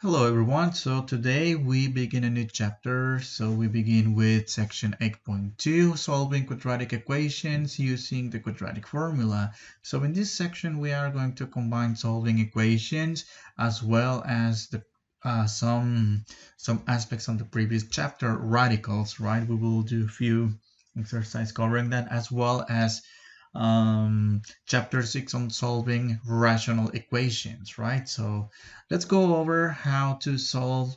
Hello everyone, so today we begin a new chapter. So we begin with section 8.2, solving quadratic equations using the quadratic formula. So in this section we are going to combine solving equations as well as some aspects on the previous chapter, radicals, right? We will do a few exercises covering that, as well as chapter 6 on solving rational equations, right? So let's go over how to solve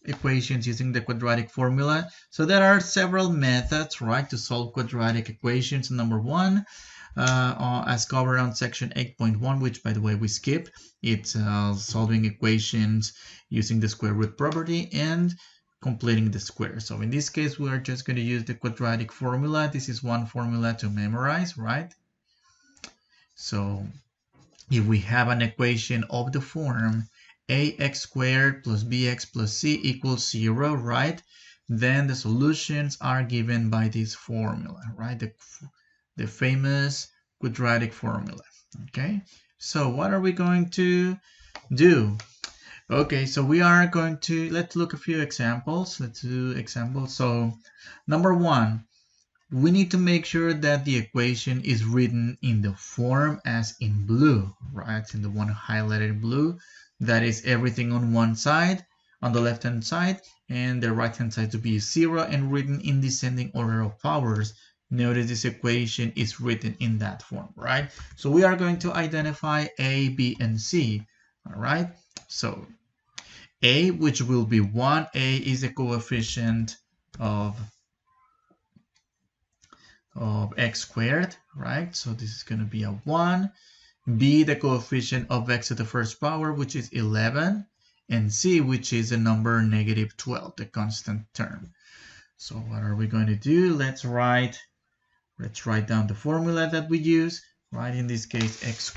equations using the quadratic formula. So there are several methods, right, to solve quadratic equations. Number one, as covered on section 8.1, which by the way we skipped, it's solving equations using the square root property and completing the square. So in this case, we are just going to use the quadratic formula. This is one formula to memorize, right? So if we have an equation of the form ax squared plus bx plus c equals 0, right? Then the solutions are given by this formula, right? The famous quadratic formula, okay? So what are we going to do? Okay, so we are going to, let's look a few examples. Let's do examples. So number one, we need to make sure that the equation is written in the form as in blue, right? In the one highlighted blue. That is everything on one side, on the left-hand side, and the right-hand side to be 0 and written in descending order of powers. Notice this equation is written in that form, right? So we are going to identify A, B, and C, all right? So A, which will be 1, A is the coefficient of x squared, right? So this is going to be a 1. B, the coefficient of x to the first power, which is 11. And C, which is the number negative 12, the constant term. So what are we going to do? Let's write down the formula that we use, right? In this case, x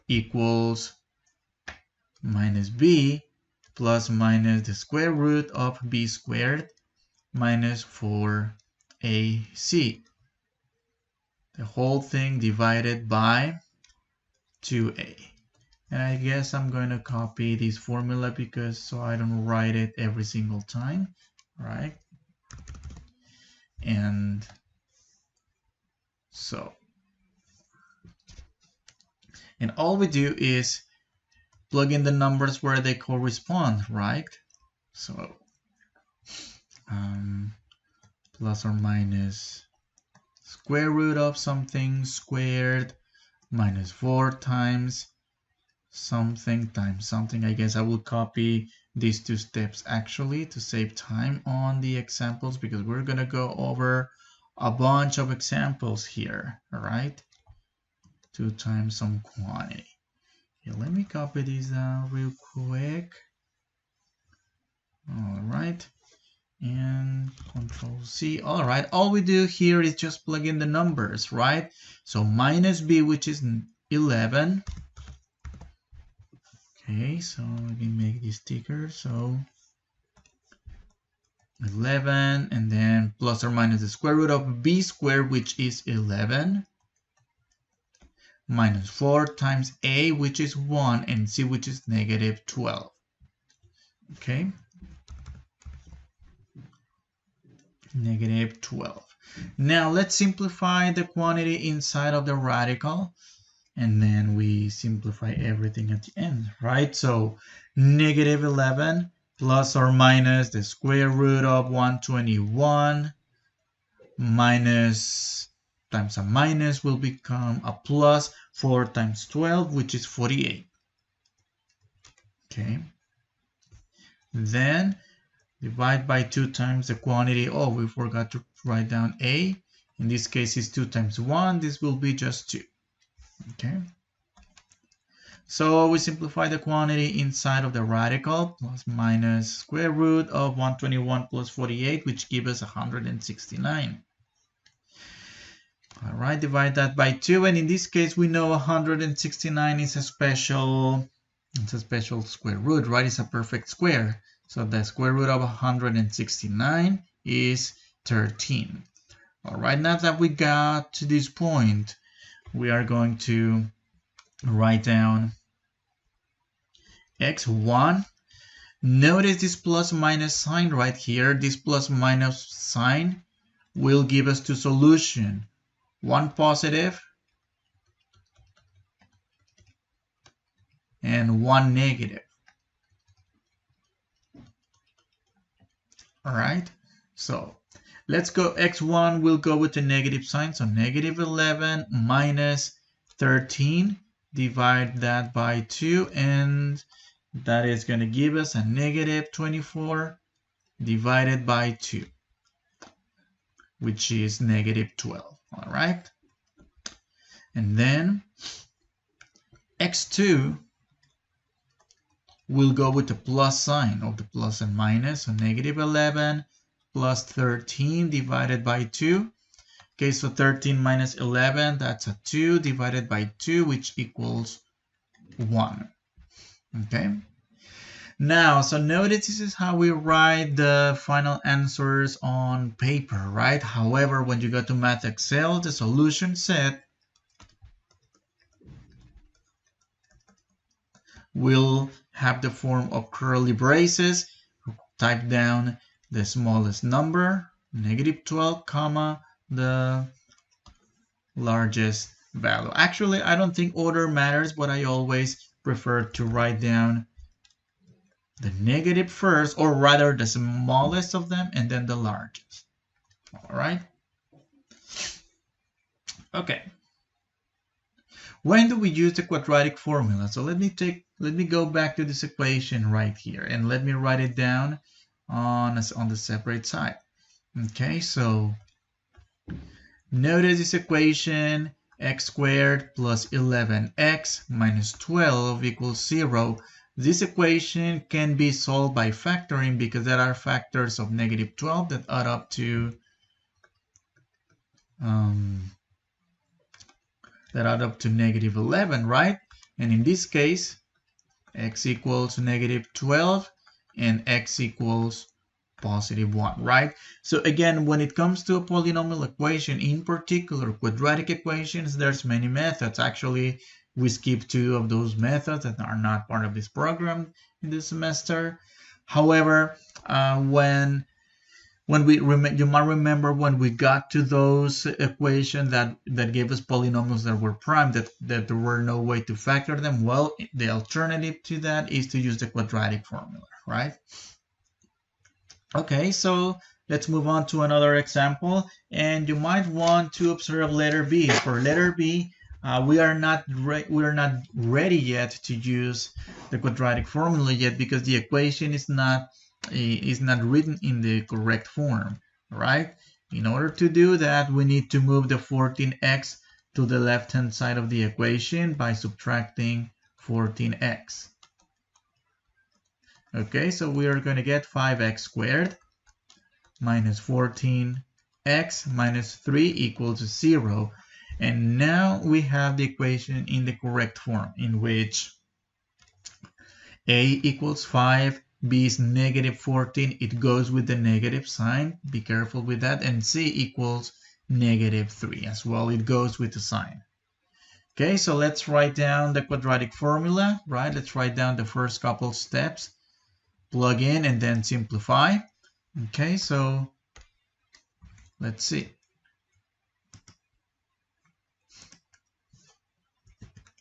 equals minus b plus minus the square root of b squared minus 4ac. The whole thing divided by 2a. And I guess I'm going to copy this formula because so I don't write it every single time, right? And so, and all we do is plug in the numbers where they correspond, right? So plus or minus square root of something squared minus 4 times something times something. I guess I will copy these two steps actually to save time on the examples because we're going to go over a bunch of examples here, all right? 2 times some quantity. Okay, let me copy these down real quick. All right, and Control C. All right, all we do here is just plug in the numbers, right? So minus b, which is 11. Okay, so let me make this thicker. So 11, and then plus or minus the square root of b squared, which is 11, minus 4 times a, which is 1, and c, which is negative 12. Okay, negative 12. Now let's simplify the quantity inside of the radical, and then we simplify everything at the end, right? So negative 11 plus or minus the square root of 121 minus times a minus will become a plus 4 times 12, which is 48. Okay. Then divide by 2 times the quantity. Oh, we forgot to write down a. In this case, is 2 times 1. This will be just 2. Okay. So we simplify the quantity inside of the radical, plus minus square root of 121 plus 48, which gives us 169. All right, divide that by 2, and in this case, we know 169 is a special square root, right? It's a perfect square. So the square root of 169 is 13. All right, now that we got to this point, we are going to write down x1. Notice this plus minus sign right here. This plus minus sign will give us two solutions. One positive and one negative. All right, so let's go. X1 will go with the negative sign, so negative 11 minus 13. Divide that by 2, and that is going to give us a negative 24 divided by 2, which is negative 12. All right, and then X2 will go with the plus sign of the plus and minus, so negative 11 plus 13 divided by 2. Okay, so 13 minus 11, that's a 2 divided by 2, which equals 1. Okay, now, so notice this is how we write the final answers on paper, right? However, when you go to Math Excel, the solution set will have the form of curly braces. Type down the smallest number, negative 12, comma, the largest value. Actually, I don't think order matters, but I always prefer to write down the negative first, or rather the smallest of them, and then the largest. All right. Okay. When do we use the quadratic formula? So let me go back to this equation right here, and let me write it down on the separate side. Okay, so notice this equation, x squared plus 11x minus 12 equals 0. This equation can be solved by factoring because there are factors of negative 12 that add up to negative 11, right? And in this case, x equals negative 12 and x equals positive 1, right? So again, when it comes to a polynomial equation, in particular quadratic equations, there's many methods. Actually, we skip 2 of those methods that are not part of this program in this semester. However, you might remember when we got to those equations that gave us polynomials that were prime, that there were no way to factor them. Well, the alternative to that is to use the quadratic formula, right? Okay, so let's move on to another example, and you might want to observe letter B. For letter B, we are not ready yet to use the quadratic formula yet because the equation is not written in the correct form, right? In order to do that, we need to move the 14x to the left-hand side of the equation by subtracting 14x. Okay, so we are going to get 5x squared minus 14x minus 3 equals 0. And now we have the equation in the correct form, in which a equals 5, b is negative 14, it goes with the negative sign, be careful with that, and c equals negative 3 as well, it goes with the sign. Okay, so let's write down the quadratic formula, right? Let's write down the first couple steps, plug in and then simplify. Okay, so let's see.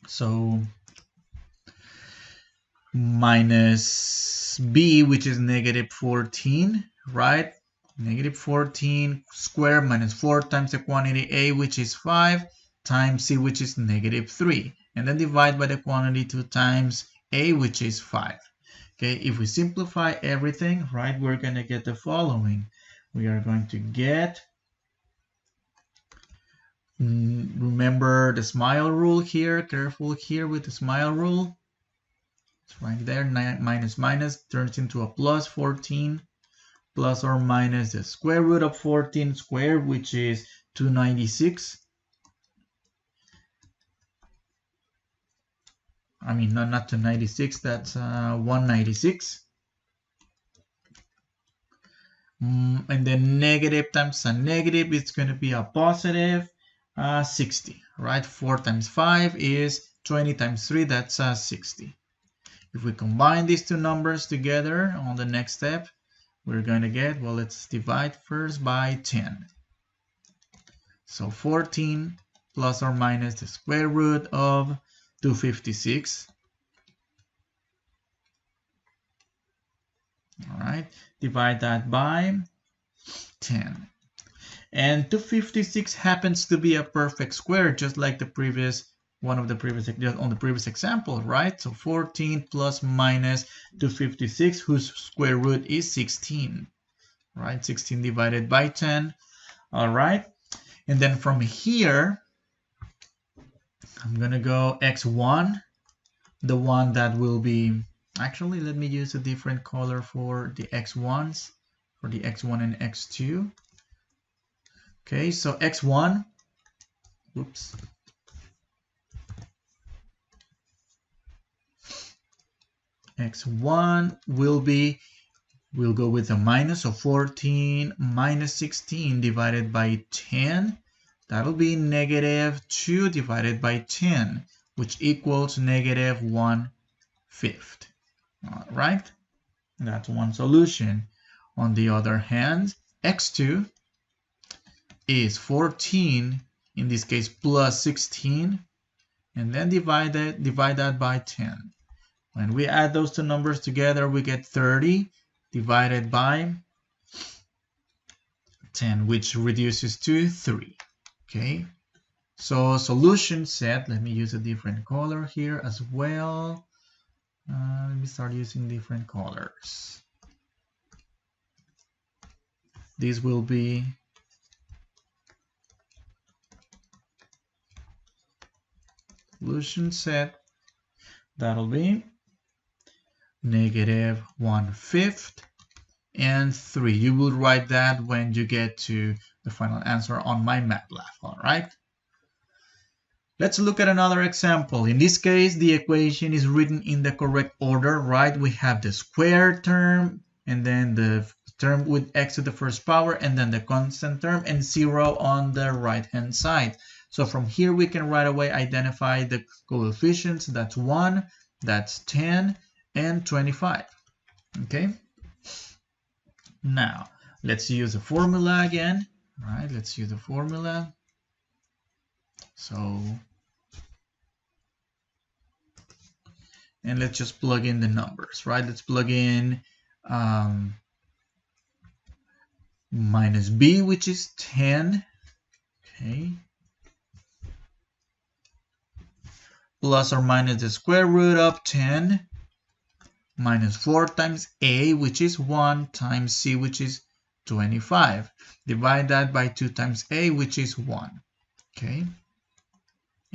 So minus b, which is negative 14, right? Negative 14 squared minus 4 times the quantity a, which is 5, times c, which is negative 3. And then divide by the quantity 2 times a, which is 5. Okay, if we simplify everything, right, we're going to get the following. We are going to get, remember the smile rule here, careful here with the smile rule. It's right there, minus minus turns into a plus 14, plus or minus the square root of 14 squared, which is 296. I mean, not 296, that's 196. And then negative times a negative, it's going to be a positive 60, right? 4 times 5 is 20 times 3, that's 60. If we combine these two numbers together on the next step, we're going to get, well, let's divide first by 10. So 14 plus or minus the square root of 256. All right, divide that by 10. And 256 happens to be a perfect square, just like the previous on the previous example, right? So 14 plus minus 256, whose square root is 16, right? 16 divided by 10. All right, and then from here, I'm gonna go x1, the one that will be, actually, let me use a different color for the x1s, for the x1 and x2. Okay, so x1, oops. X1 we'll go with a minus, so 14 minus 16 divided by 10. That'll be negative 2 divided by 10, which equals negative 1/5. All right, that's one solution. On the other hand, x2 is 14, in this case plus 16, and then divide that by 10. When we add those two numbers together, we get 30 divided by 10, which reduces to 3. Okay, so solution set, let me use a different color here as well. Let me start using different colors. This will be solution set. That'll be negative 1/5 and 3. You will write that when you get to the final answer on MyMathLab. All right. Let's look at another example. In this case, the equation is written in the correct order, right? We have the square term, and then the term with x to the first power, and then the constant term, and 0 on the right-hand side. So from here, we can right away identify the coefficients. That's 1, that's 10, and 25. Okay? Now, let's use a formula again. All right, let's use the formula. So, and let's just plug in the numbers, right? Let's plug in minus b, which is 10, okay, plus or minus the square root of 10, minus 4 times a, which is 1, times c, which is 25. Divide that by 2 times a, which is 1, okay?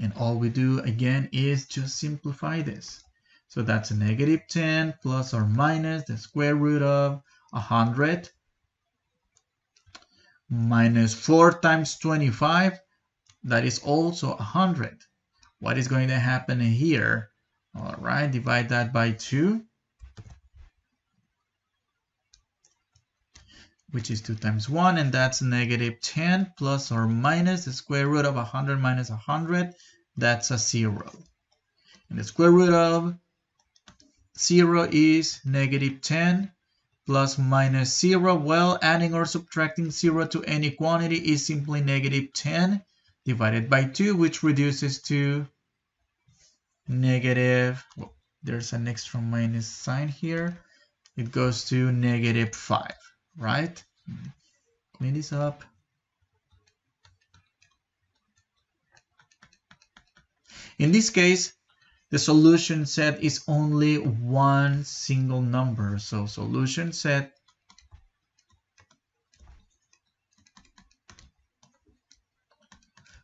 And all we do again is just simplify this. So that's a negative 10 plus or minus the square root of 100 minus 4 times 25, that is also 100. What is going to happen here? All right, divide that by 2, which is 2 times 1, and that's negative 10 plus or minus the square root of 100 minus 100, that's a 0. And the square root of 0 is negative 10 plus minus 0. Well, adding or subtracting 0 to any quantity is simply negative 10 divided by 2, which reduces to negative, well, there's an extra minus sign here. It goes to negative 5, right? Clean this up. In this case, the solution set is only one single number. So solution set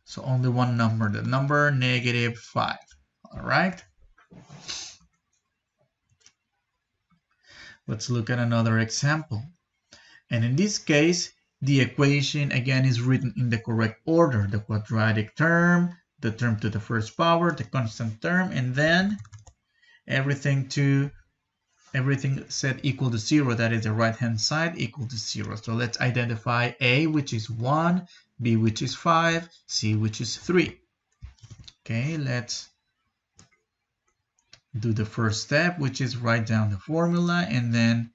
so only one number, the number negative 5. All right. Let's look at another example. And in this case, the equation again is written in the correct order. The quadratic term, the term to the first power, the constant term, and then everything set equal to 0, that is the right hand side, equal to 0. So let's identify a, which is 1, b, which is 5, c, which is 3. Okay, let's do the first step, which is write down the formula and then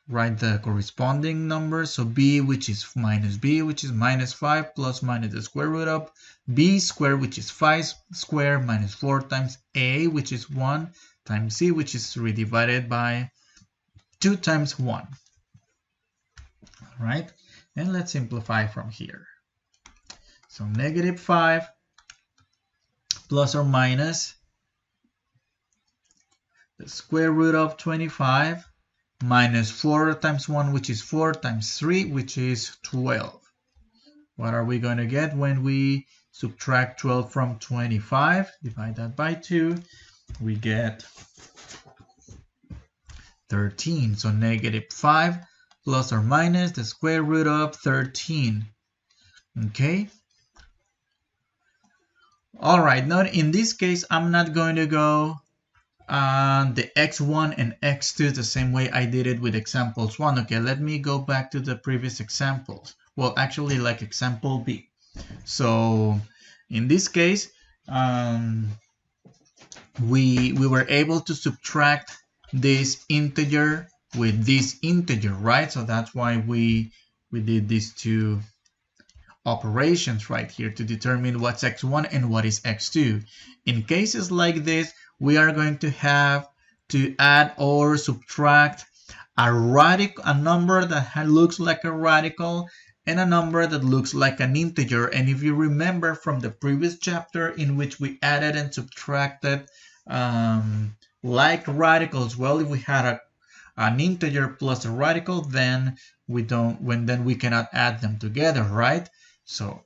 write the corresponding number. So b, which is minus b, which is minus 5 plus minus the square root of b squared, which is 5 squared minus 4 times a, which is 1, times c, which is 3 divided by 2 times 1. All right, and let's simplify from here. So negative 5 plus or minus the square root of 25 minus 4 times 1, which is 4 times 3, which is 12. What are we going to get when we subtract 12 from 25? Divide that by 2. We get 13. So negative 5 plus or minus the square root of 13. Okay. All right. Now in this case, I'm not going to go the x1 and x2 the same way I did it with examples 1. Okay, let me go back to the previous examples. Well, actually, like example B. So in this case, we were able to subtract this integer with this integer, right? So that's why we did these two operations right here to determine what's x1 and what is x2. In cases like this, we are going to have to add or subtract a number that looks like a radical and a number that looks like an integer. And if you remember from the previous chapter in which we added and subtracted like radicals, well, if we had an integer plus a radical, then we cannot add them together, right? So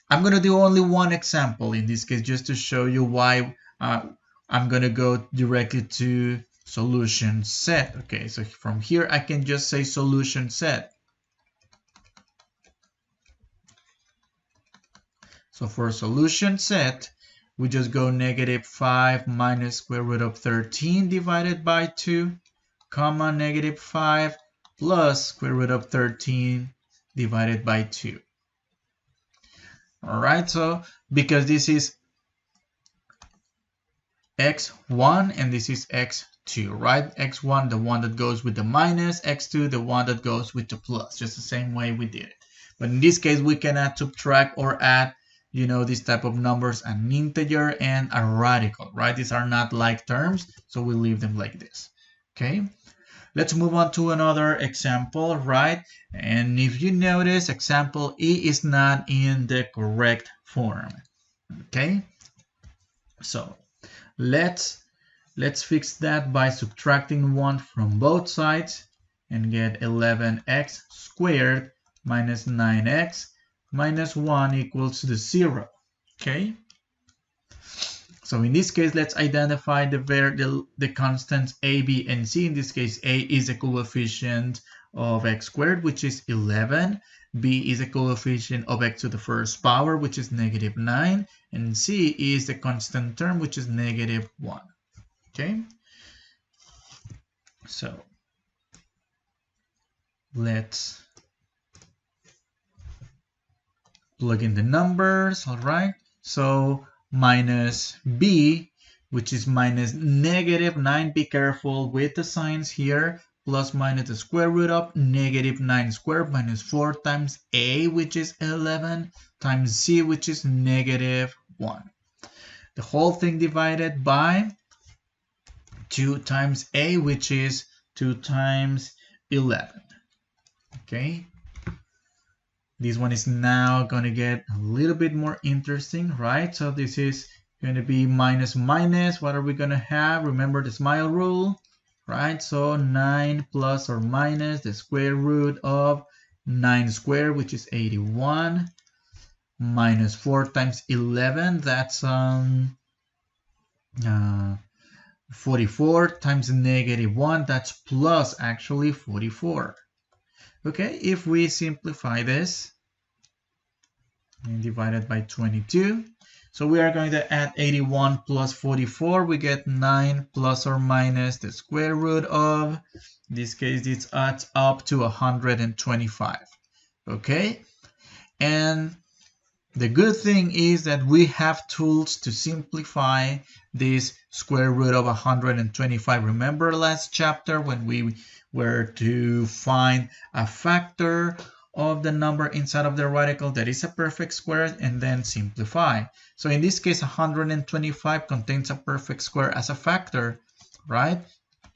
I'm going to do only one example in this case just to show you why I'm going to go directly to solution set. Okay, so from here I can just say solution set. So for solution set, we just go negative 5 minus square root of 13 divided by 2, comma negative 5 plus square root of 13 divided by 2. All right, so because this is x1 and this is x2, right? x1, the one that goes with the minus, x2, the one that goes with the plus, just the same way we did it. But in this case, we cannot subtract or add, you know, this type of numbers, an integer and a radical, right? These are not like terms, so we leave them like this, okay? Let's move on to another example, right? And if you notice, example E is not in the correct form, okay? So let's fix that by subtracting 1 from both sides and get 11x squared minus 9x minus 1 equals to 0, okay? So in this case, let's identify the constants a, b, and c. In this case, a is a coefficient of x squared, which is 11. B is a coefficient of x to the first power, which is negative 9. And c is the constant term, which is negative 1. Okay? So let's plug in the numbers, all right? So minus b, which is minus negative 9, be careful with the signs here, plus minus the square root of negative 9 squared minus 4 times a, which is 11, times c, which is negative 1. The whole thing divided by 2 times a, which is 2 times 11. Okay? This one is now going to get a little bit more interesting, right? So this is going to be minus minus. What are we going to have? Remember the smile rule, right? So 9 plus or minus the square root of 9 squared, which is 81, minus 4 times 11, that's 44, times negative 1, that's plus actually 44. Okay, if we simplify this and divide it by 22, so we are going to add 81 plus 44, we get 9 plus or minus the square root of, in this case this adds up to 125. Okay, and The good thing is that we have tools to simplify this square root of 125. Remember last chapter when we were to find a factor of the number inside of the radical that is a perfect square and then simplify. So in this case, 125 contains a perfect square as a factor, right?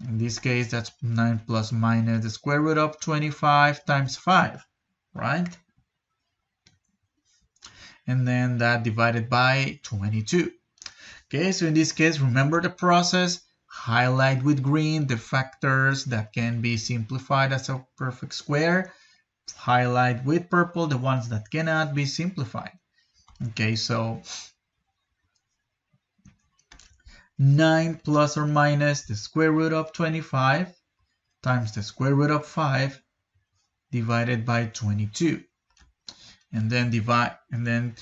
In this case, that's 9 plus minus the square root of 25 times 5, right? And then that divided by 22. Okay, so in this case, remember the process. Highlight with green the factors that can be simplified as a perfect square. Highlight with purple the ones that cannot be simplified. Okay, so 9 plus or minus the square root of 25 times the square root of 5 divided by 22. And then divide, and then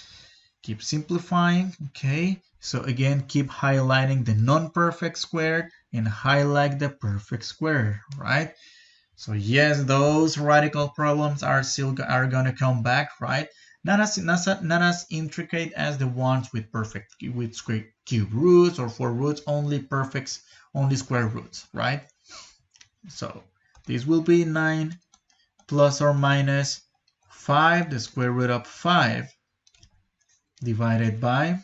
keep simplifying. Okay, so again, keep highlighting the non-perfect square and highlight the perfect square, right? So yes, those radical problems are going to come back, right? Not as intricate as the ones with square cube roots or 4 roots, only square roots, right? So this will be 9 plus or minus 5, the square root of 5 divided by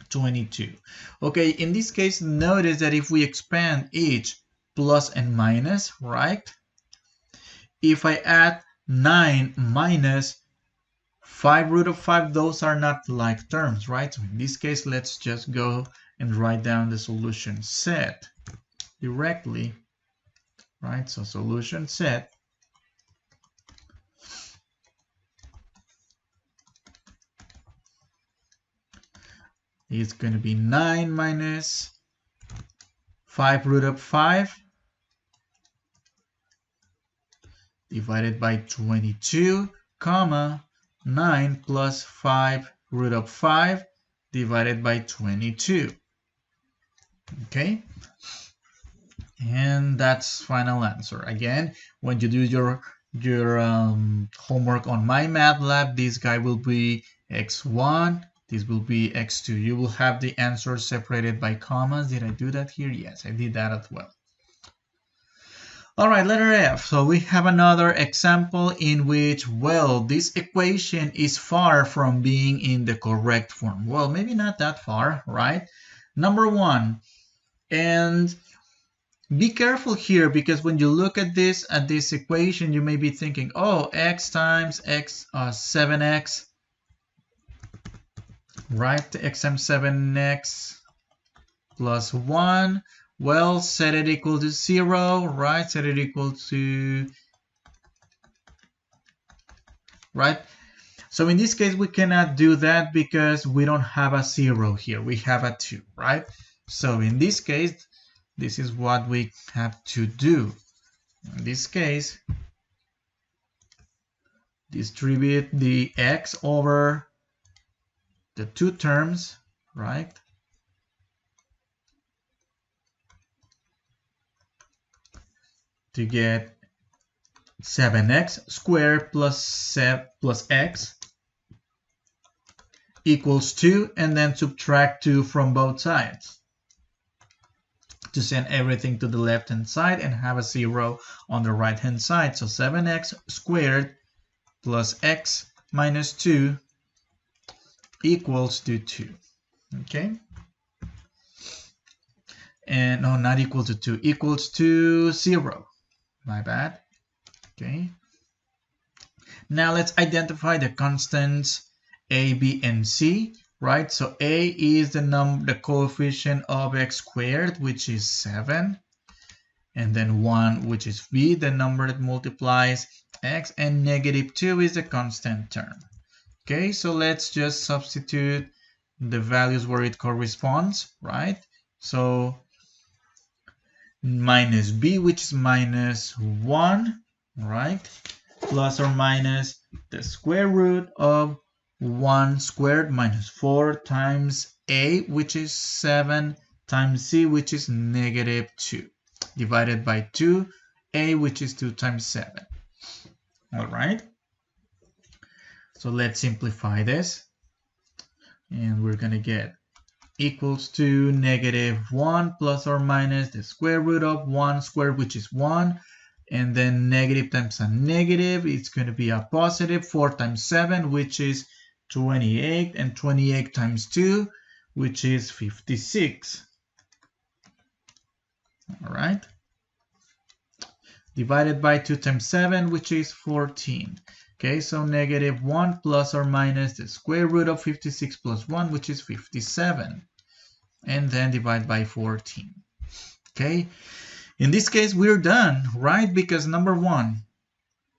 22. Okay, in this case, notice that if we expand each plus and minus, right? If I add 9 minus 5 root of 5, those are not like terms, right? So in this case, let's just go and write down the solution set directly, right? So solution set is going to be 9 minus 5 root of 5 divided by 22, comma, 9 plus 5 root of 5 divided by 22. Okay? And that's final answer. Again, when you do your homework on My Math Lab, this guy will be x1, this will be x2. You will have the answer separated by commas. Did I do that here? Yes, I did that as well. All right, letter F. So we have another example in which, well, this equation is far from being in the correct form. Well, maybe not that far, right? Number 1, and be careful here because when you look at this equation, you may be thinking, oh, x times x 7x, right? X times 7x plus 1. Well, set it equal to 0, right? Set it equal to, right? So in this case, we cannot do that because we don't have a 0 here. We have a 2, right? So in this case, this is what we have to do. In this case, distribute the x over the two terms, right? To get 7x squared plus x equals 2, and then subtract 2 from both sides to send everything to the left hand side and have a 0 on the right hand side. So 7x squared plus x minus 2 equals to 2. Okay? And no, not equal to 2, equals to 0. My bad. Okay. Now let's identify the constants a, b, and c, right? So a is the coefficient of x squared, which is 7, and then 1, which is b, the number that multiplies x, and negative 2 is the constant term. Okay, so let's just substitute the values where it corresponds, right? So minus b, which is minus 1, right? Plus or minus the square root of 1 squared minus 4 times a, which is 7, times c, which is negative 2, divided by 2a, which is 2 times 7. All right. So let's simplify this. And we're going to get equals to -1 plus or minus the square root of 1 squared, which is 1. And then negative times a negative, it's going to be a positive. 4 times 7, which is 28. And 28 times 2, which is 56. All right. Divided by 2 times 7, which is 14. Okay, so -1 plus or minus the square root of 56 plus 1, which is 57. And then divide by 14. Okay, in this case, we're done, right? Because number one,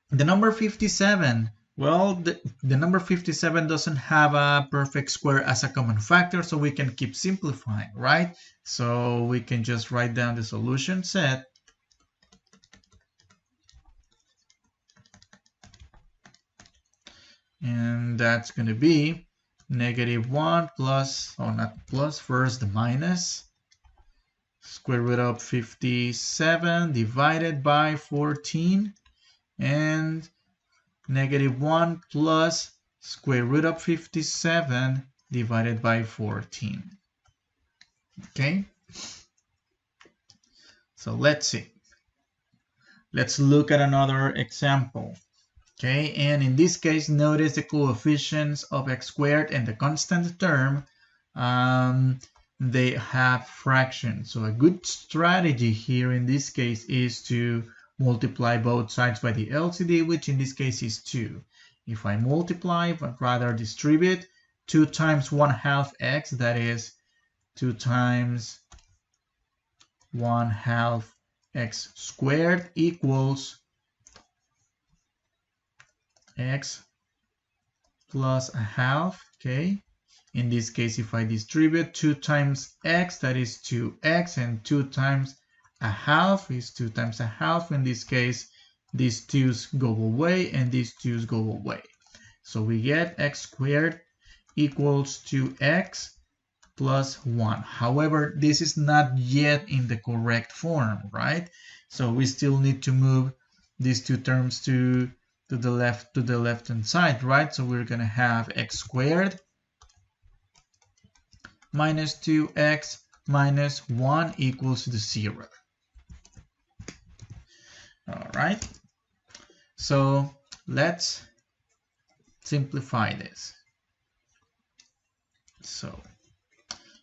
the number 57, well, the number 57 doesn't have a perfect square as a common factor, so we can keep simplifying, right? So we can just write down the solution set. And that's going to be -1 plus, oh, not plus, first the minus, square root of 57 divided by 14, and -1 plus square root of 57 divided by 14. Okay, so let's see. Let's look at another example. Okay, and in this case, notice the coefficients of x squared and the constant term, they have fractions. So a good strategy here in this case is to multiply both sides by the LCD, which in this case is 2. If I multiply, but rather distribute, 2 times 1/2 x, that is 2 times 1/2 x squared equals x plus 1/2, okay? In this case, if I distribute 2 times x, that is 2x, and 2 times 1/2 is 2 times 1/2. In this case, these 2's go away, and these 2's go away. So we get x squared equals 2x plus 1. However, this is not yet in the correct form, right? So we still need to move these two terms to the left hand side, right? So we're gonna have x squared minus 2x minus 1 equals to 0. All right, so let's simplify this. So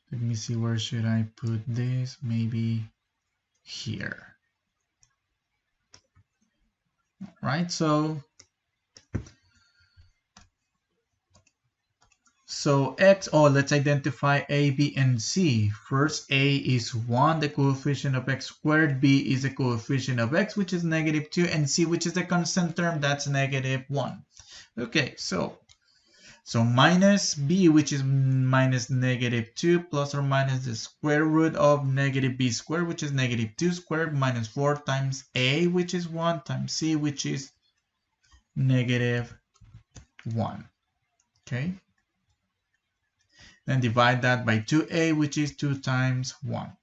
let me see, where should I put this? Maybe here. All right, so x, let's identify a, b, and c. First, a is 1, the coefficient of x squared. B is the coefficient of x, which is -2, and c, which is the constant term, that's -1. Okay, so minus b, which is minus -2, plus or minus the square root of -b squared, which is -2 squared, minus 4 times a, which is 1, times c, which is -1. Okay. Then divide that by 2a, which is 2 times 1.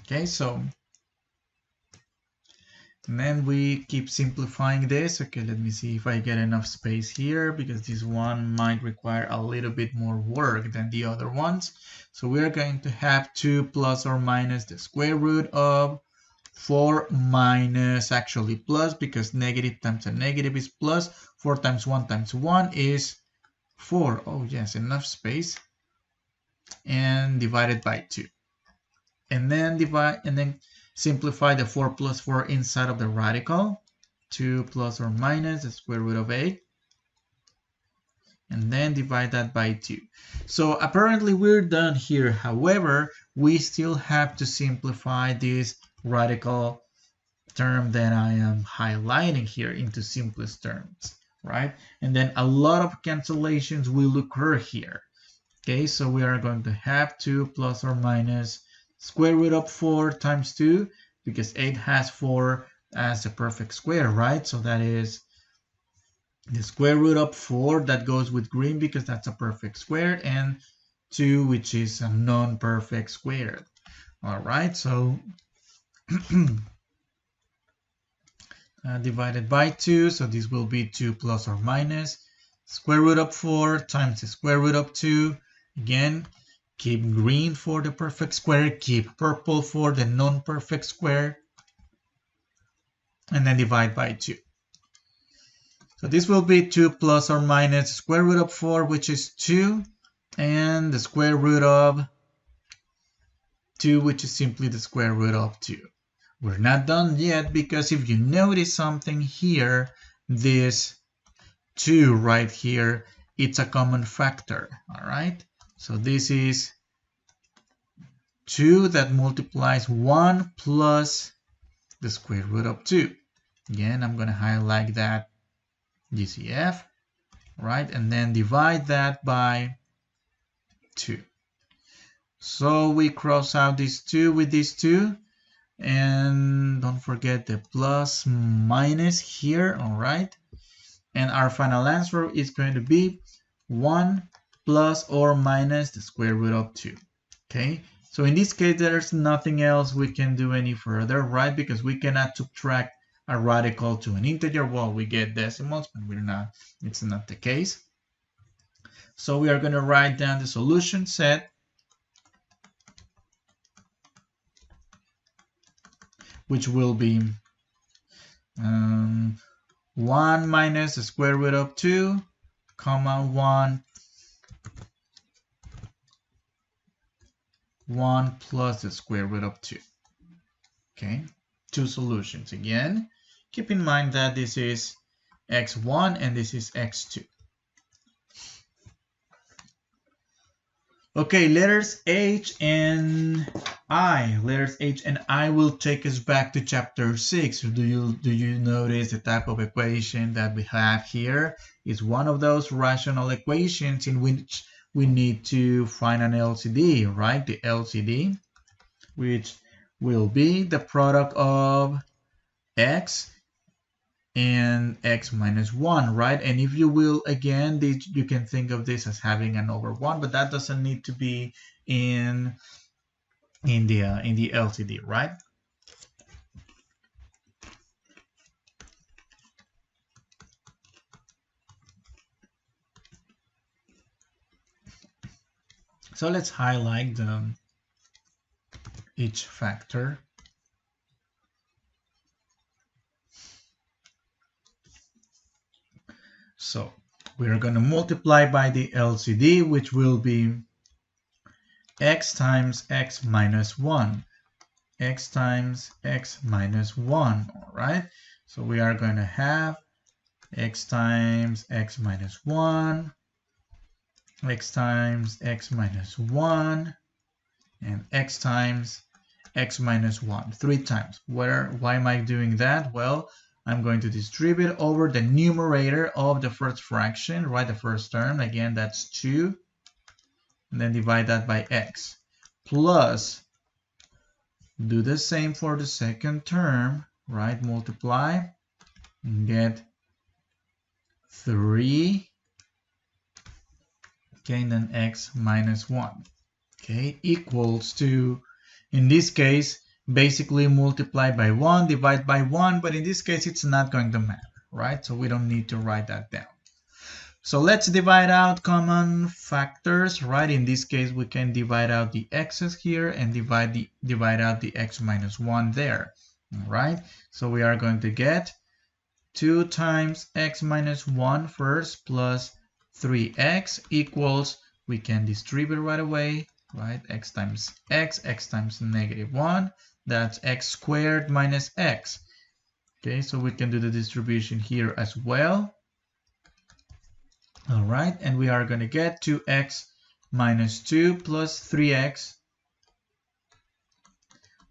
Okay, so and then we keep simplifying this. Okay, let me see if I get enough space here, because this one might require a little bit more work than the other ones. So we're going to have 2 plus or minus the square root of 4 minus, actually plus, because negative times a negative is plus. 4 times 1 is 4. Oh yes, enough space. And divided by 2. And then simplify the 4 plus 4 inside of the radical. 2 plus or minus the square root of 8. And then divide that by 2. So apparently we're done here. However, we still have to simplify this radical term that I am highlighting here into simplest terms, right? And then a lot of cancellations will occur here. Okay, so we are going to have 2 plus or minus square root of 4 times 2, because 8 has 4 as a perfect square, right? So that is the square root of 4, that goes with green because that's a perfect square, and 2, which is a non-perfect square. All right, so divided by 2, so this will be 2 plus or minus square root of 4 times the square root of 2. Again, keep green for the perfect square, keep purple for the non-perfect square, and then divide by 2. So this will be 2 plus or minus square root of 4, which is 2, and the square root of 2, which is simply the square root of 2. We're not done yet, because if you notice something here, this 2 right here, it's a common factor, all right? So this is 2 that multiplies 1 plus the square root of 2. Again, I'm going to highlight that GCF, right? And then divide that by 2. So we cross out this 2 with this 2. And don't forget the plus minus here, all right? And our final answer is going to be 1 plus or minus the square root of 2, okay? So in this case, there's nothing else we can do any further, right? Because we cannot subtract a radical to an integer. Well, we get decimals, but it's not the case. So we are going to write down the solution set, which will be 1 minus the square root of 2, comma 1 plus the square root of 2. Okay, two solutions. Again, keep in mind that this is x1 and this is x2. Okay, letters H and I. Letters H and I will take us back to chapter 6. Do you notice the type of equation that we have here? It's one of those rational equations in which we need to find an LCD, right? The LCD, which will be the product of x and x minus 1, right? And if you will, again, you can think of this as having an over 1, but that doesn't need to be in the LCD, right? So let's highlight each factor. So we're going to multiply by the LCD, which will be x times x minus 1. X times x minus 1, all right? So we are going to have x times x minus 1, x times x minus 1, and x times x minus 1, 3 times. Why am I doing that? Well, I'm going to distribute over the numerator of the first fraction, right? The first term, again, that's 2. And then divide that by x. Plus, do the same for the second term, right? Multiply and get 3. Okay, and then x minus 1. Okay, equals to, in this case, basically multiply by 1, divide by 1, but in this case, it's not going to matter, right? So we don't need to write that down. So let's divide out common factors, right? In this case, we can divide out the x's here and divide out the x minus 1 there, all right? So we are going to get 2 times x minus 1 first plus 3x equals, we can distribute right away, right? X times negative 1. That's x squared minus x. Okay, so we can do the distribution here as well. All right, and we are going to get 2x minus 2 plus 3x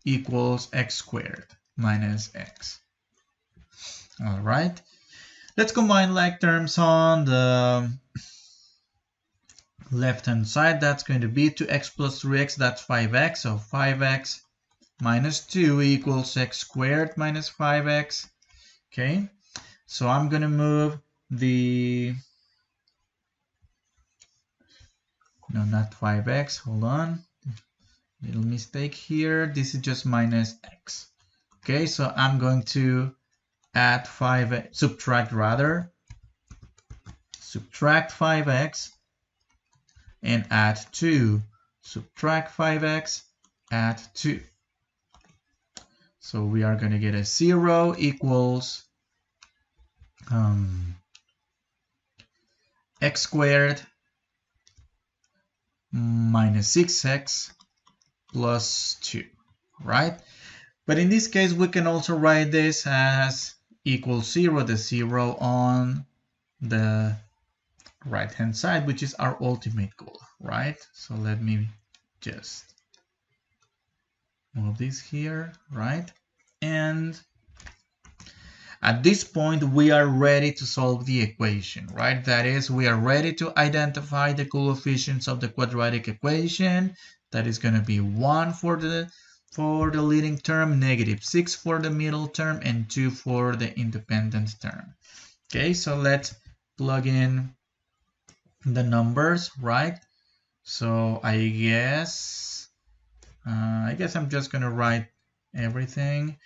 equals x squared minus x. All right, let's combine like terms on the left-hand side. That's going to be 2x plus 3x, that's 5x. So 5x minus 2 equals x squared minus 5x. Okay, so I'm going to move the, no, not 5x, hold on, little mistake here. This is just minus x. Okay, so I'm going to add 5, subtract 5x and add 2. Subtract 5x, add 2. So we are going to get a 0 equals x squared minus 6x plus 2, right? But in this case, we can also write this as equals 0, the 0 on the right hand side, which is our ultimate goal, right? So let me just move this here, right? And at this point, we are ready to solve the equation, right? That is, we are ready to identify the coefficients of the quadratic equation. That is going to be 1 for the leading term, -6 for the middle term, and 2 for the independent term. Okay, so let's plug in the numbers, right? So I guess I'm just going to write everything.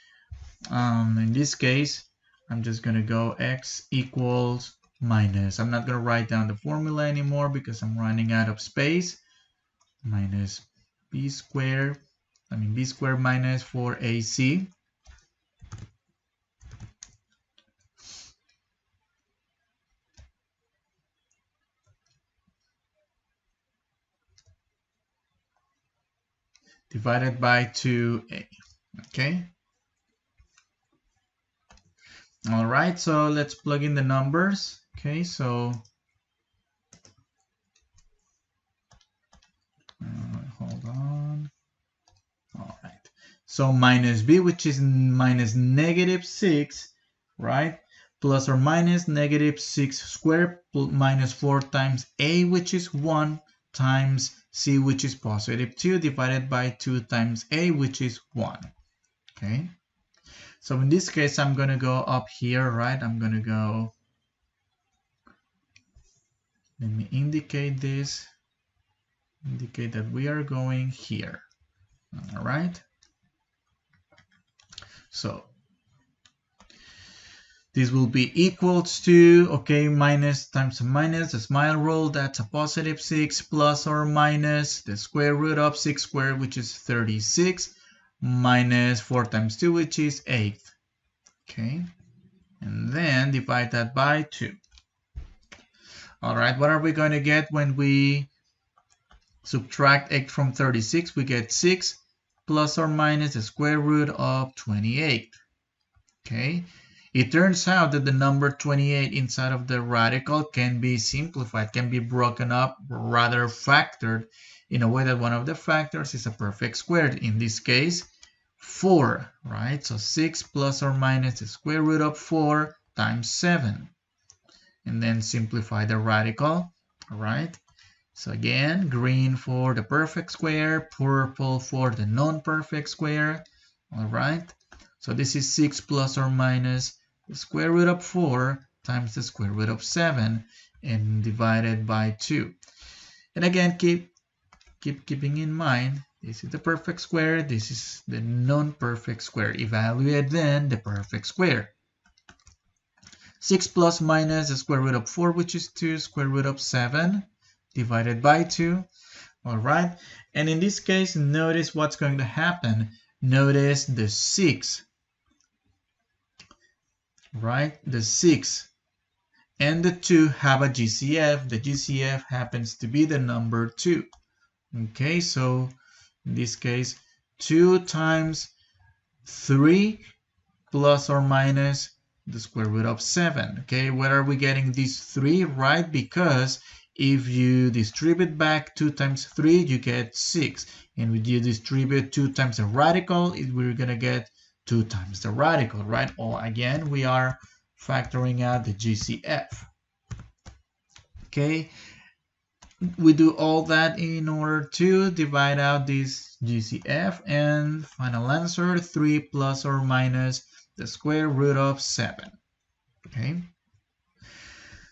In this case, I'm just going to go x equals minus. I'm not going to write down the formula anymore because I'm running out of space. Minus b squared minus 4ac divided by 2a. Okay. All right, so let's plug in the numbers. Okay, so hold on. All right, so minus b, which is minus -6, right? Plus or minus -6 squared minus 4 times a, which is 1, times c, which is positive 2, divided by 2 times a, which is 1. Okay. So in this case, I'm going to go up here, right? I'm going to go, let me indicate this, indicate that we are going here. All right. So this will be equals to, okay, minus times a minus, the smile rule, that's a positive 6, plus or minus the square root of 6 squared, which is 36, minus 4 times 2, which is 8. Okay, and then divide that by 2. All right, what are we going to get when we subtract 8 from 36? We get 6 plus or minus the square root of 28. Okay, it turns out that the number 28 inside of the radical can be simplified, can be broken up, rather factored, in a way that one of the factors is a perfect square. In this case, 4, right? So 6 plus or minus the square root of 4 times 7. And then simplify the radical, all right? So again, green for the perfect square, purple for the non-perfect square, all right? So this is 6 plus or minus the square root of 4 times the square root of 7 and divided by 2. And again, keeping in mind, this is the perfect square, this is the non-perfect square. Evaluate then the perfect square. 6 plus minus the square root of 4, which is 2, square root of 7, divided by 2. All right, and in this case, notice what's going to happen. Notice the 6, right? The 6 and the 2 have a GCF. The GCF happens to be the number 2. Okay, so in this case, 2 times 3 plus or minus the square root of 7. Okay, where are we getting these 3, right? Because if you distribute back 2 times 3, you get 6. And when you distribute 2 times the radical, we're going to get 2 times the radical, right? Or again, we are factoring out the GCF. Okay, we do all that in order to divide out this GCF, and final answer, 3 plus or minus the square root of 7. Okay,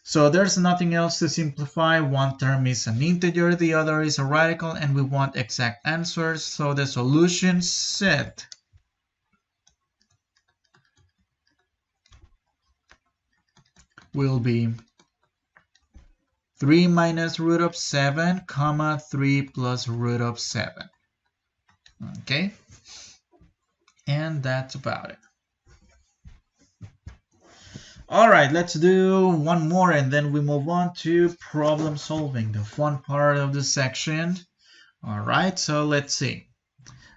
so there's nothing else to simplify. One term is an integer, the other is a radical, and we want exact answers. So the solution set will be 3 minus root of 7, comma 3 plus root of 7. Okay? And that's about it. All right, let's do one more and then we move on to problem solving, the fun part of the section. All right, so let's see.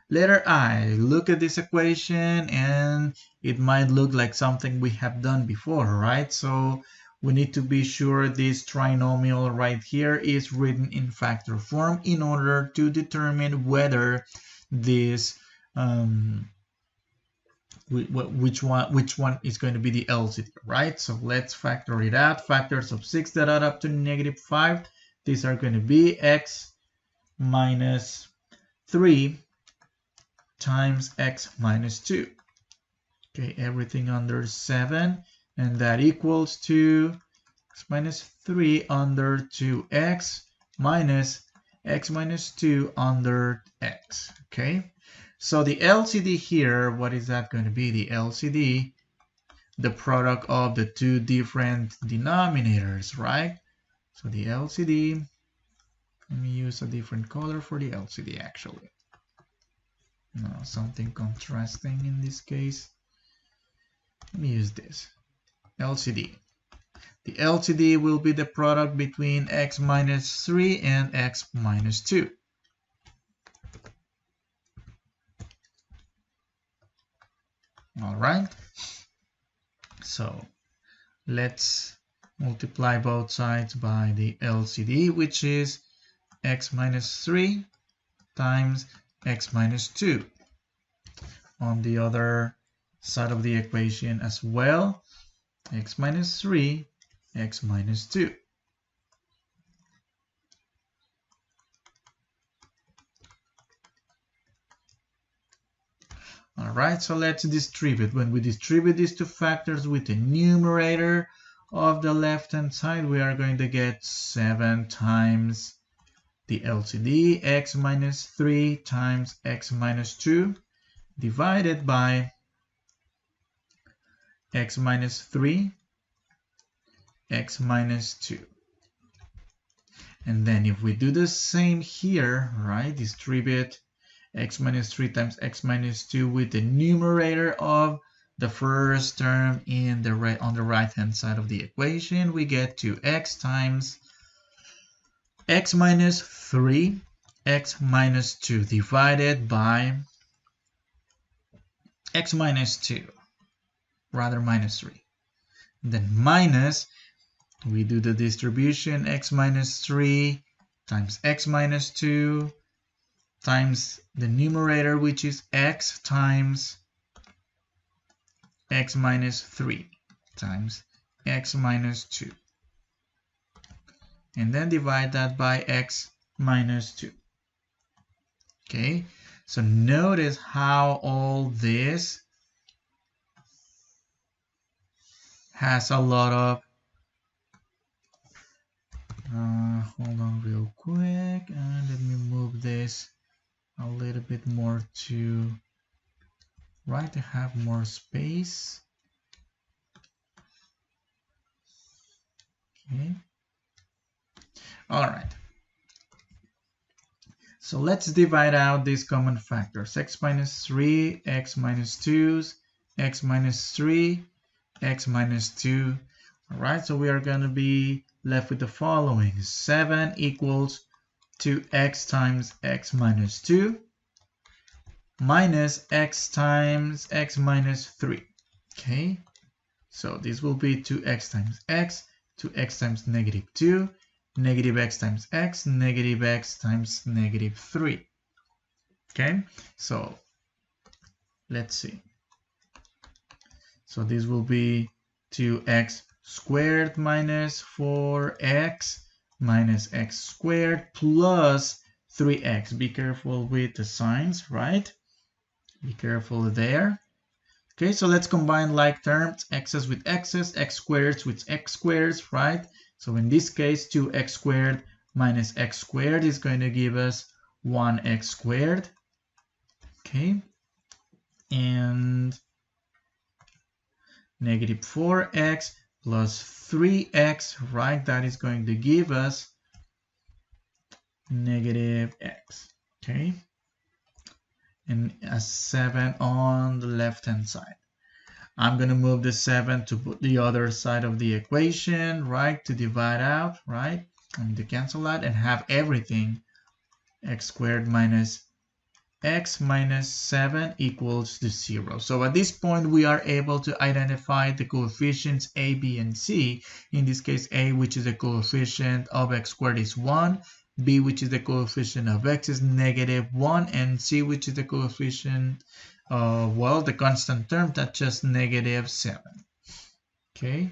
Letter I, look at this equation and it might look like something we have done before, right? So we need to be sure this trinomial right here is written in factor form in order to determine whether this which one is going to be the LCD, right? So let's factor it out. Factors of 6 that add up to -5. These are going to be x minus 3 times x minus 2. Okay, everything under 7, and that equals to x minus 3 under 2x minus x minus 2 under x. Okay, so the LCD here, what is that going to be? The LCD, the product of the two different denominators, right? So the LCD, let me use a different color for the LCD actually. No, something contrasting in this case. Let me use this. LCD. The LCD will be the product between x minus 3 and x minus 2. All right. So let's multiply both sides by the LCD, which is x minus 3 times x minus 2. On the other side of the equation as well, x minus 3, x minus 2. All right, so let's distribute. When we distribute these two factors with the numerator of the left-hand side, we are going to get 7 times the LCD, x minus 3 times x minus 2, divided by x minus 3, x minus 2. And then if we do the same here, right, distribute x minus 3 times x minus 2 with the numerator of the first term in the on the right-hand side of the equation, we get 2x times x minus 3, x minus 2 divided by x minus 2, rather minus 3. Then minus, we do the distribution, x minus 3 times x minus 2 times the numerator, which is x times x minus 3 times x minus 2. And then divide that by x minus 2. Okay, so notice how all this has a lot of hold on real quick, and let me move this a little bit more to right to have more space. Okay, all right, so let's divide out these common factors: x minus 3, x minus 2, x minus 3, x minus 2. All right, so we are going to be left with the following: 7 equals 2x times x minus 2 minus x times x minus 3. Okay, so this will be 2x times x, 2x times -2, negative x times x, negative x times -3. Okay, so let's see. So this will be 2x squared minus 4x minus x squared plus 3x. Be careful with the signs, right? Be careful there. Okay, so let's combine like terms, x's with x's, x squared with x squares, right? So in this case, 2x squared minus x squared is going to give us 1x squared. Okay, and negative 4x plus 3x, right? That is going to give us negative x, okay? And a 7 on the left-hand side. I'm going to move the 7 to put the other side of the equation, right? To divide out, right? And to cancel that and have everything x squared minus x minus 7 equals to 0. So at this point, we are able to identify the coefficients a, b, and c. In this case, a, which is the coefficient of x squared, is 1. B, which is the coefficient of x, is negative 1. And c, which is the coefficient of, well, the constant term, that's just negative 7. Okay?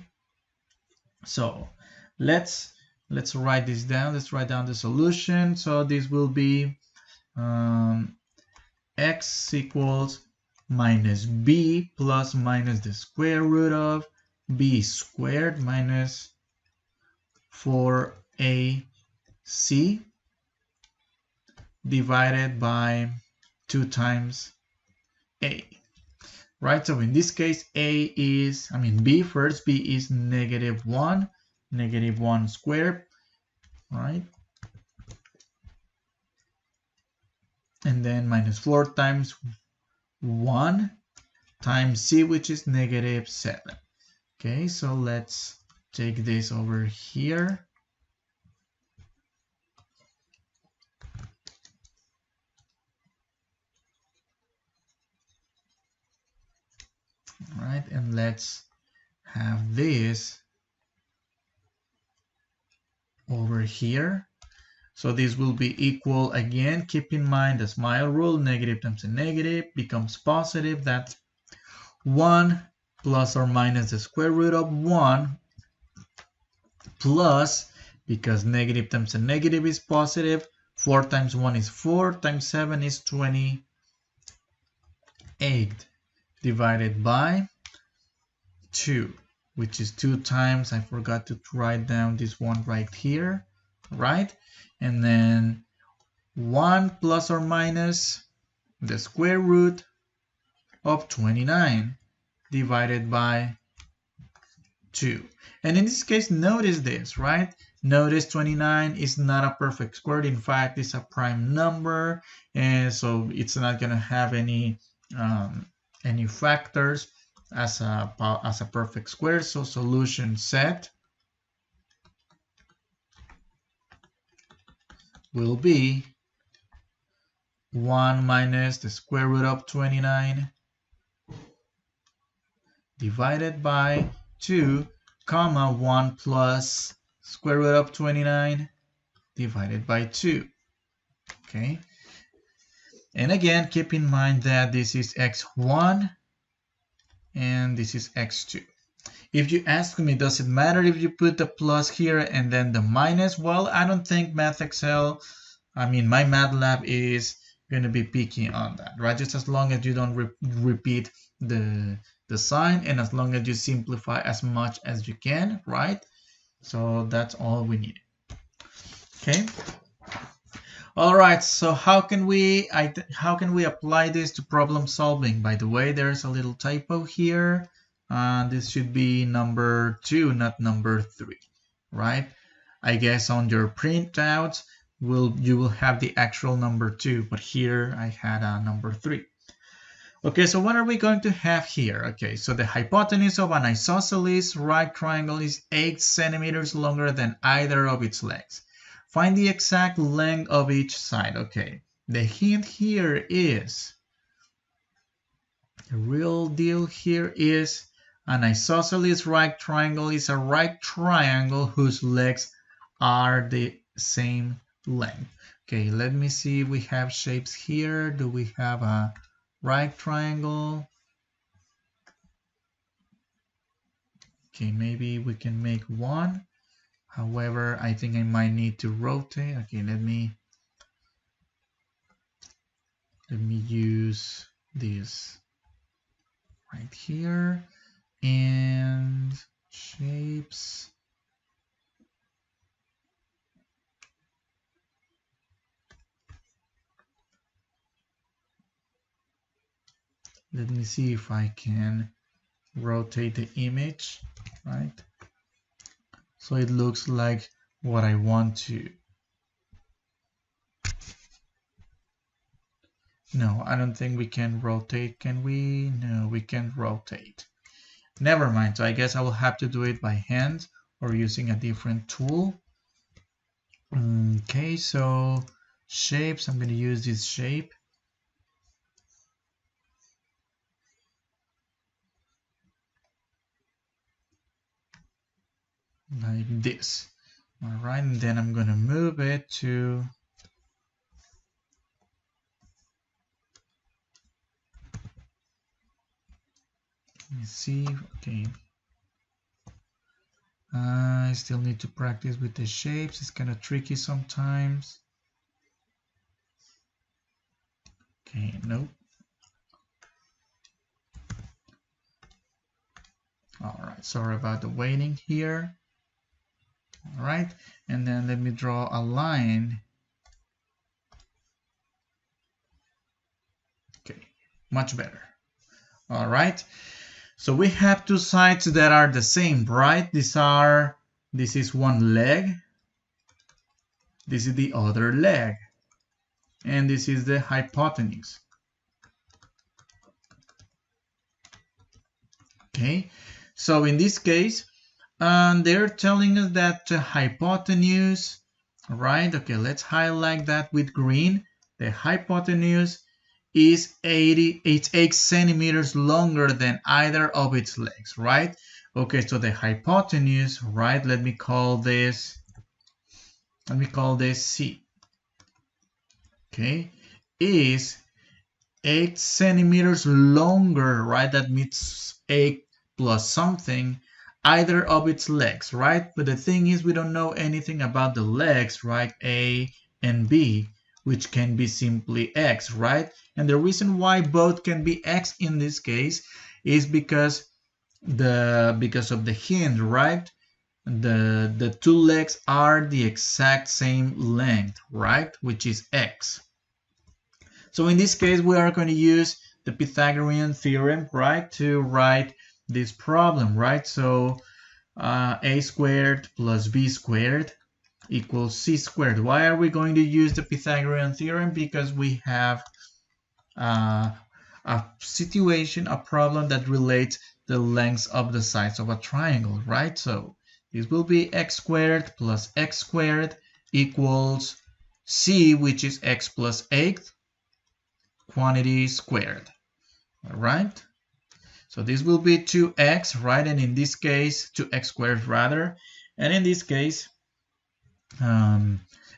So let's write this down. Let's write down the solution. So this will be x equals minus b plus minus the square root of b squared minus 4ac divided by 2 times a. Right, so in this case, b first, b is negative 1 squared, right? And then minus 4 times 1 times c, which is negative 7. Okay, so let's take this over here. All right, and let's have this over here. So this will be equal, again, keep in mind the smile rule, negative times a negative becomes positive. That's 1 plus or minus the square root of 1 plus, because negative times a negative is positive, 4 times 1 is 4, times 7 is 28, divided by 2, which is 2 times, I forgot to write down this one right here, right? And then 1 plus or minus the square root of 29 divided by 2. And in this case, notice this, right? Notice 29 is not a perfect square. In fact, it's a prime number, and so it's not going to have any factors as a perfect square. So solution set will be 1 minus the square root of 29 divided by 2, comma 1 plus square root of 29 divided by 2. Okay, and again, keep in mind that this is x1 and this is x2. If you ask me, does it matter if you put the plus here and then the minus? Well, I don't think my MATLAB is going to be picky on that, right? Just as long as you don't repeat the sign, and as long as you simplify as much as you can, right? So that's all we need. Okay. All right. So how can we apply this to problem solving? By the way, there's a little typo here. This should be number 2, not number 3, right? I guess on your printouts, you will have the actual number 2, but here I had a number 3. Okay, so what are we going to have here? Okay, so the hypotenuse of an isosceles right triangle is 8 centimeters longer than either of its legs. Find the exact length of each side. Okay, the hint here is, the real deal here is, an isosceles right triangle is a right triangle whose legs are the same length. Okay, let me see if we have shapes here. Do we have a right triangle? Okay, maybe we can make one. However, I think I might need to rotate. Okay, let me use this right here, and shapes. Let me see if I can rotate the image, right? so it looks like what I want to. No, I don't think we can rotate. Can we? No, we can't rotate. Never mind. So I guess I will have to do it by hand or using a different tool. Okay, so shapes. I'm going to use this shape. Like this. All right, and then I'm going to move it to let me see. Okay. I still need to practice with the shapes. It's kind of tricky sometimes. Okay, nope. All right, sorry about the waiting here. All right, and then let me draw a line. Okay, much better. All right, so we have two sides that are the same, right? This is one leg, this is the other leg, and this is the hypotenuse. Okay, so in this case, they're telling us that the hypotenuse, right? Okay, let's highlight that with green. The hypotenuse is 8 centimeters longer than either of its legs, right? Okay, so the hypotenuse, right? Let me call this C. Okay, is 8 centimeters longer, right? That means 8 plus something, either of its legs, right? But the thing is, we don't know anything about the legs, right? A and B, which can be simply X, right? And the reason why both can be X in this case is because of the hint, right? The two legs are the exact same length, right? Which is X. So in this case, we are going to use the Pythagorean theorem, right, to write this problem, right? So a squared plus b squared equals c squared. Why are we going to use the Pythagorean theorem? Because we have a situation, a problem that relates the lengths of the sides of a triangle, right? So this will be x squared plus x squared equals c, which is x plus 8 quantity squared. All right, so this will be 2x, right? And in this case 2x squared rather, and in this case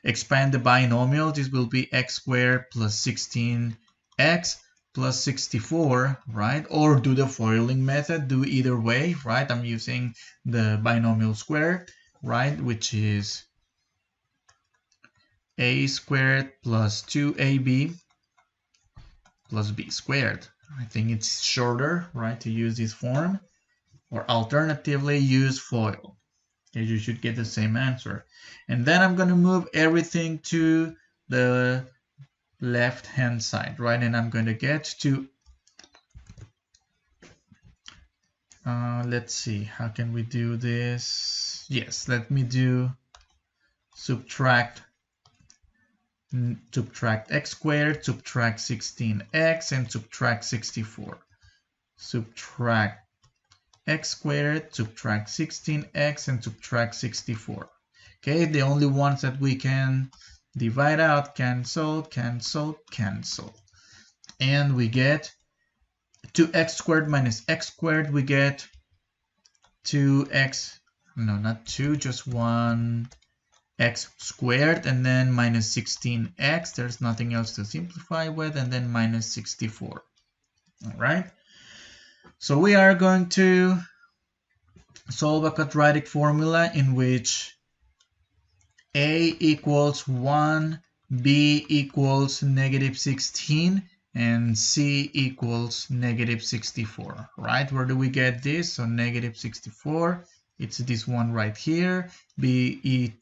expand the binomial. This will be x squared plus 16x plus 64, right? Or do the foiling method, do either way, right? I'm using the binomial square, right, which is a squared plus 2ab plus b squared. I think it's shorter, right, to use this form, or alternatively use FOIL. Okay, you should get the same answer. And then I'm going to move everything to the left hand side, right? And I'm going to get to, let's see, how can we do this? Yes, let me do subtract x squared, subtract 16x, and subtract 64. Subtract x squared, subtract 16x, and subtract 64. Okay, the only ones that we can divide out, cancel, cancel, cancel. And we get 2x squared minus x squared, we get 2x, no, not 2, just 1 x squared, and then minus 16x, there's nothing else to simplify with, and then minus 64. All right, so we are going to solve a quadratic formula in which a equals 1, b equals negative 16, and c equals negative 64, right? Where do we get this? So negative 64, it's this one right here. B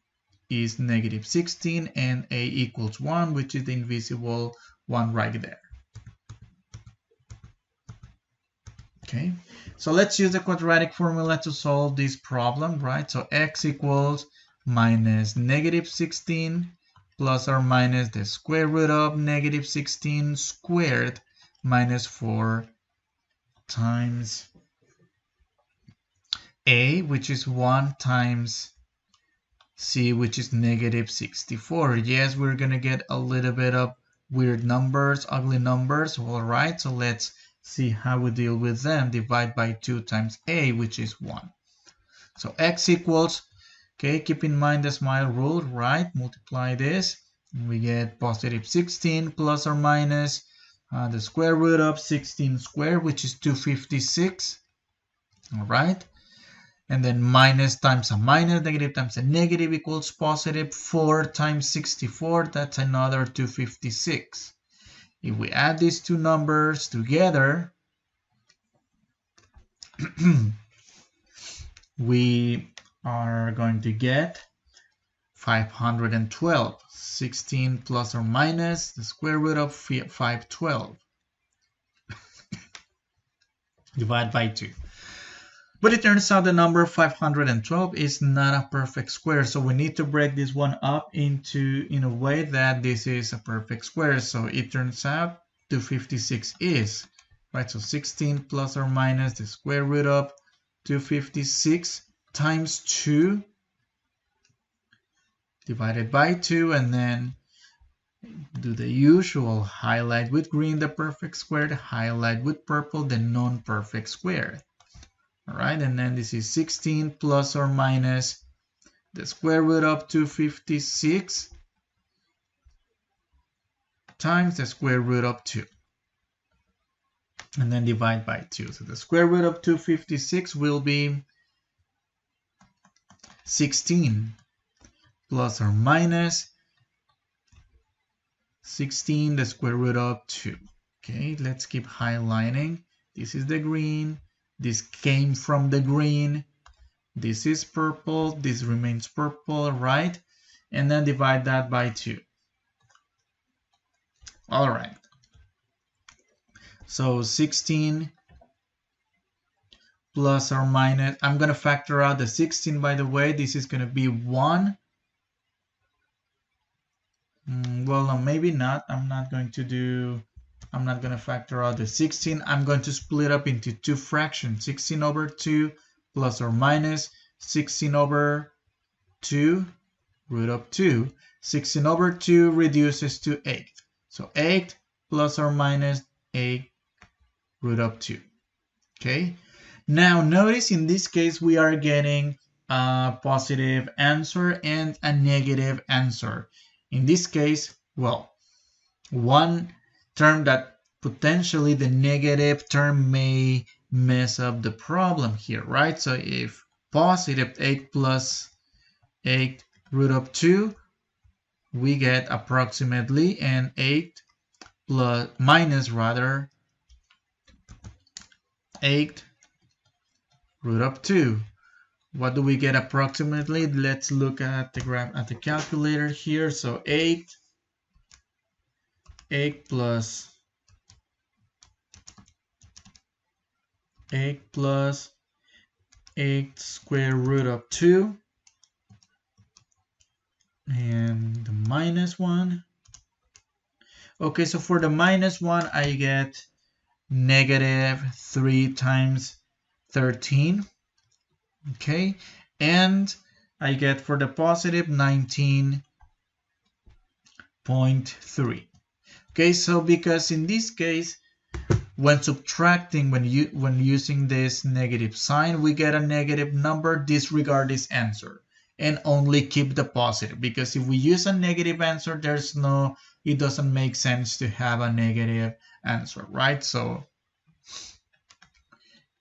is negative 16, and a equals 1, which is the invisible one right there. Okay, so let's use the quadratic formula to solve this problem, right? So x equals minus negative 16 plus or minus the square root of negative 16 squared minus 4 times a, which is 1 times c, which is negative 64. Yes, we're gonna get a little bit of weird numbers, ugly numbers. All right, so let's see how we deal with them. Divide by 2 times a, which is 1. So x equals, okay, keep in mind the smile rule, right? Multiply this, and we get positive 16 plus or minus the square root of 16 squared, which is 256. All right. And then minus times a minus, negative times a negative equals positive. 4 times 64, that's another 256. If we add these two numbers together, we are going to get 512. 16 plus or minus the square root of 512. Divide by 2. But it turns out the number 512 is not a perfect square, so we need to break this one up in a way that this is a perfect square. So it turns out 256 is, right? So 16 plus or minus the square root of 256 times 2 divided by 2, and then do the usual, highlight with green the perfect square, highlight with purple the non-perfect square. All right, and then this is 16 plus or minus the square root of 256 times the square root of 2. And then divide by 2. So the square root of 256 will be 16 plus or minus 16 the square root of 2. Okay, let's keep highlighting. This is the green. This came from the green. This is purple. This remains purple, right? And then divide that by 2. All right. So 16 plus or minus, I'm going to factor out the 16, by the way. This is going to be 1. Well, no, maybe not. I'm not going to factor out the 16. I'm going to split up into two fractions. 16 over 2 plus or minus 16 over 2 root of 2. 16 over 2 reduces to 8. So 8 plus or minus 8 root of 2. Okay. Now notice in this case we are getting a positive answer and a negative answer. In this case, well, one term that potentially the negative term may mess up the problem here, right? So if positive 8 plus 8 root of 2, we get approximately an 8 plus minus rather 8 root of 2. What do we get approximately? Let's look at the graph at the calculator here. So 8 plus 8 square root of 2 and the minus 1. Okay, so for the minus 1 I get negative 3 times 13. Okay, and I get for the positive 19.3. Okay, so because in this case, when subtracting, when using this negative sign, we get a negative number. Disregard this answer and only keep the positive, because if we use a negative answer, it doesn't make sense to have a negative answer, right? So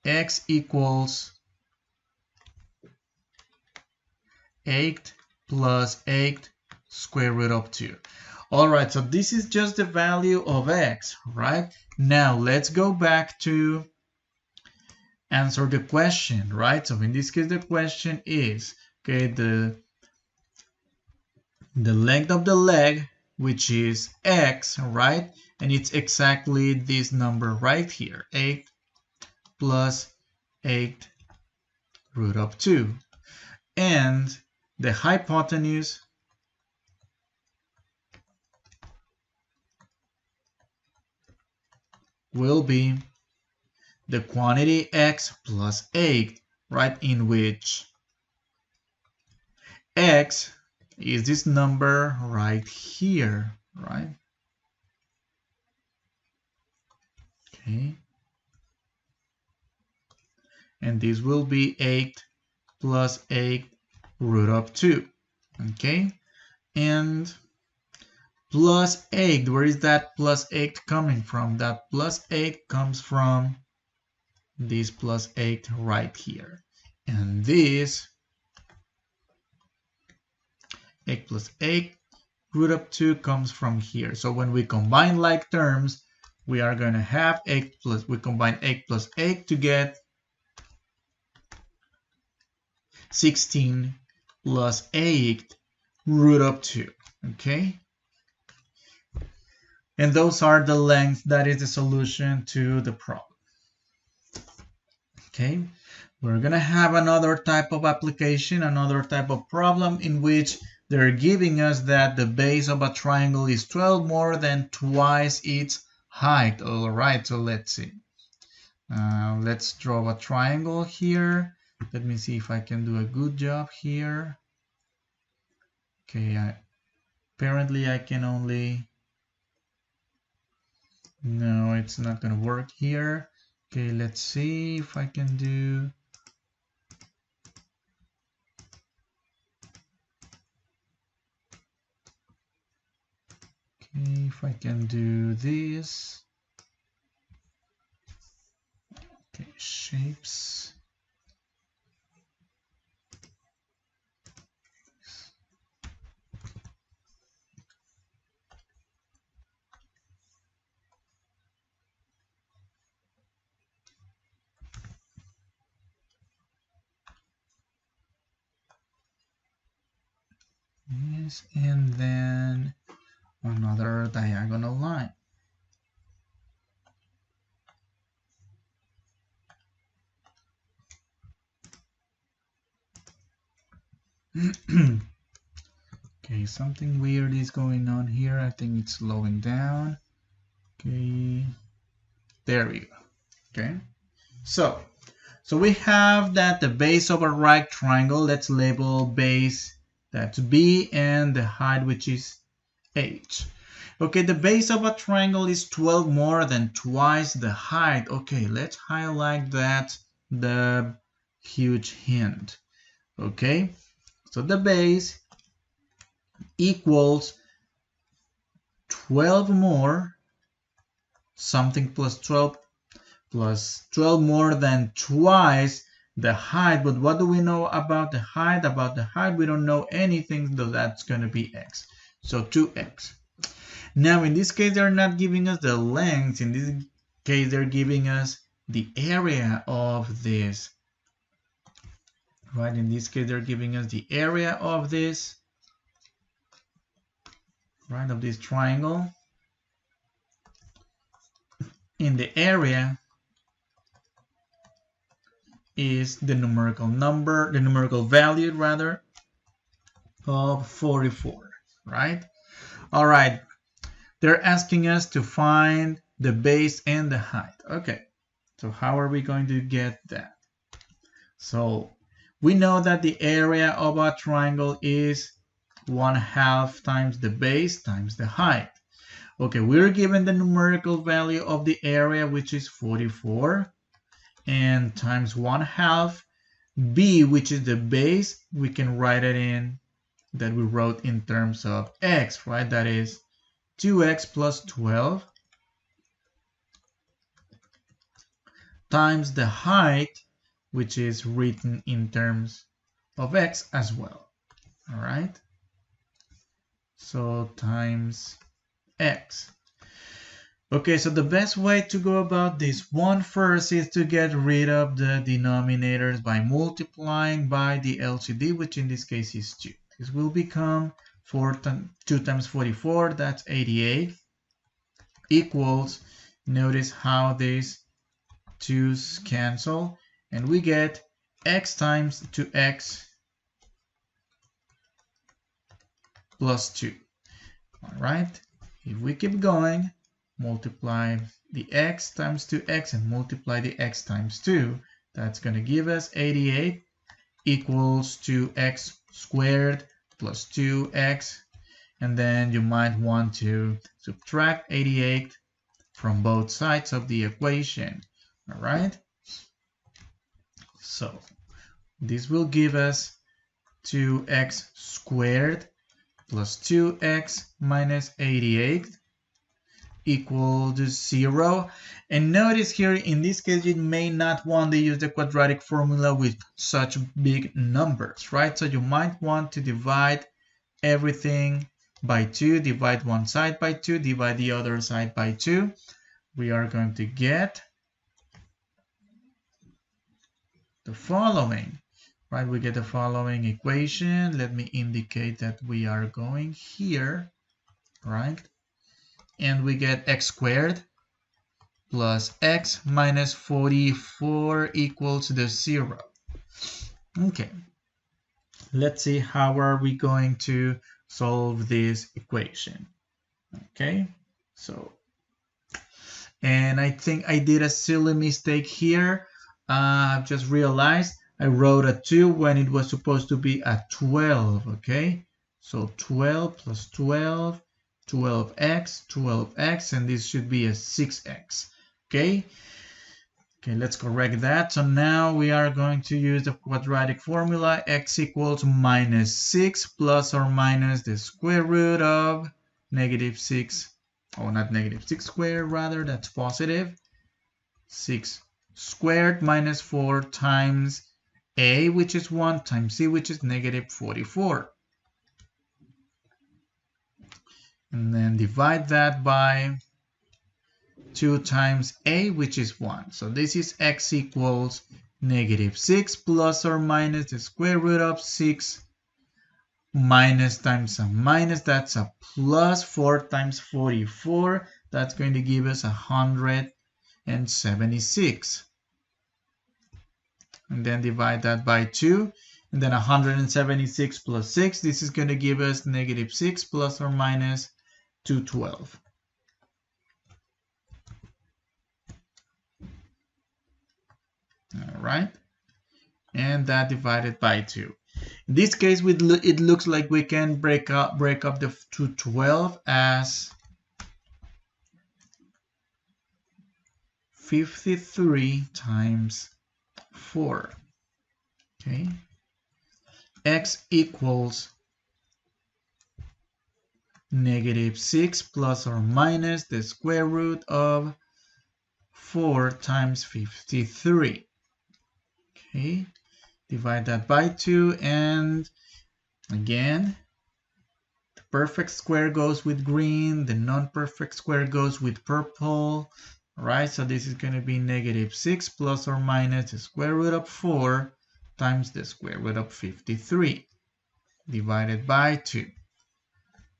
x equals 8 plus 8 square root of 2. All right, so this is just the value of x, right? Now let's go back to answer the question, right? So in this case, the question is, okay, the length of the leg, which is x, right? And it's exactly this number right here, 8 plus 8 root of 2. And the hypotenuse will be the quantity x plus 8, right, in which x is this number right here, right? Okay. And this will be 8 plus 8 root of 2, okay? And plus 8, where is that plus 8 coming from? That plus 8 comes from this plus 8 right here. And this 8 plus 8 root of 2 comes from here. So when we combine like terms, we are going to have 8 plus, we combine 8 plus 8 to get 16 plus 8 root of 2, okay? And those are the lengths, that is the solution to the problem. Okay, we're gonna have another type of application, another type of problem in which they're giving us that the base of a triangle is 12 more than twice its height. All right, so let's see. Let's draw a triangle here. Let me see if I can do a good job here. Okay, apparently I can only... No, it's not gonna work here. Okay, let's see if I can do... Okay, if I can do this. Okay, shapes. Yes, and then another diagonal line. Okay, something weird is going on here. I think it's slowing down. Okay, there we go. Okay, so we have that the base of a right triangle, let's label base, that's B, and the height, which is H. Okay, the base of a triangle is 12 more than twice the height. Okay, let's highlight that, the huge hint. Okay, so the base equals 12 more, something plus 12 more than twice the height. But what do we know about the height? About the height, we don't know anything, so that's going to be x. So 2x. Now, in this case, they're not giving us the length. In this case, they're giving us the area of this. Right? In this case, they're giving us the area of this. Right? Of this triangle. In the area is the numerical number, the numerical value rather, of 44, right? All right, they're asking us to find the base and the height. Okay, so how are we going to get that? So we know that the area of a triangle is 1/2 times the base times the height. Okay, we're given the numerical value of the area, which is 44, and times 1/2. B, which is the base, we can write it in that we wrote in terms of x, right? That is 2x plus 12 times the height, which is written in terms of x as well. All right, so times x. Okay, so the best way to go about this one first is to get rid of the denominators by multiplying by the LCD, which in this case is 2. This will become 2 times 44, that's 88, equals, notice how this 2's cancel, and we get x times 2x plus 2. All right, if we keep going, multiply the x times 2x and multiply the x times 2, that's going to give us 88 equals 2x squared plus 2x, and then you might want to subtract 88 from both sides of the equation. All right, so this will give us 2x squared plus 2x minus 88 equal to 0. And notice here, in this case, you may not want to use the quadratic formula with such big numbers, right? So you might want to divide everything by 2, divide one side by 2, divide the other side by 2. We are going to get the following, right? We get the following equation. Let me indicate that we are going here, right? And we get x squared plus x minus 44 equals the 0. Okay, let's see how are we going to solve this equation. Okay, so, and I think I did a silly mistake here. I've just realized I wrote a 2 when it was supposed to be a 12, okay? So 12 plus 12, 12x, and this should be a 6x, okay? Okay, let's correct that. So now we are going to use the quadratic formula. X equals minus 6 plus or minus the square root of negative 6. Oh, not negative 6 squared, rather, that's positive. 6 squared minus 4 times a, which is 1, times c, which is negative 44. And then divide that by 2 times a, which is 1. So this is x equals negative 6 plus or minus the square root of 6 minus times a minus, that's a plus. 4 times 44, that's going to give us 176. And then divide that by 2, and then 176 plus 6, this is going to give us negative 6 plus or minus 212. All right, and that divided by 2. In this case, it looks like we can break up the 212 as 53 times 4. Okay, x equals negative 6 plus or minus the square root of 4 times 53. Okay, divide that by 2, and again, the perfect square goes with green, the non-perfect square goes with purple. All right, so this is going to be negative 6 plus or minus the square root of 4 times the square root of 53 divided by 2.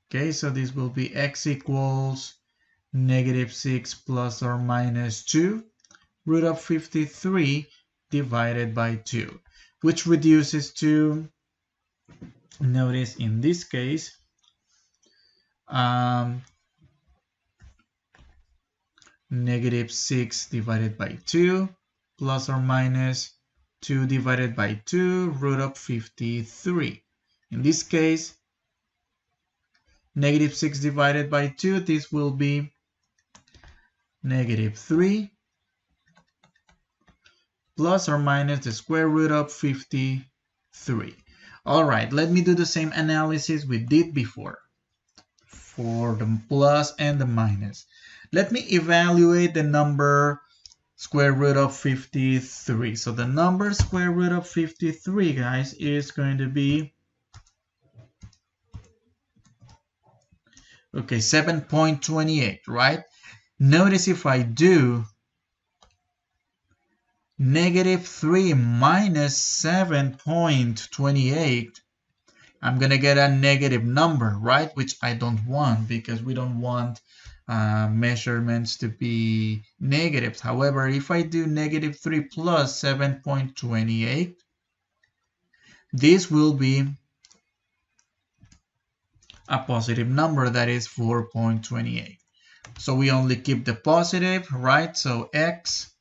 Okay, so this will be x equals negative 6 plus or minus 2 root of 53 divided by 2, which reduces to, notice in this case, negative 6 divided by 2 plus or minus 2 divided by 2 root of 53. In this case, negative 6 divided by 2, this will be negative 3 plus or minus the square root of 53. All right, let me do the same analysis we did before for the plus and the minus. Let me evaluate the number square root of 53. So the number square root of 53, guys, is going to be, okay, 7.28, right? Notice if I do negative 3 minus 7.28, I'm going to get a negative number, right? Which I don't want, because we don't want measurements to be negatives. However, if I do negative 3 plus 7.28, this will be a positive number, that is 4.28. So we only keep the positive, right? So x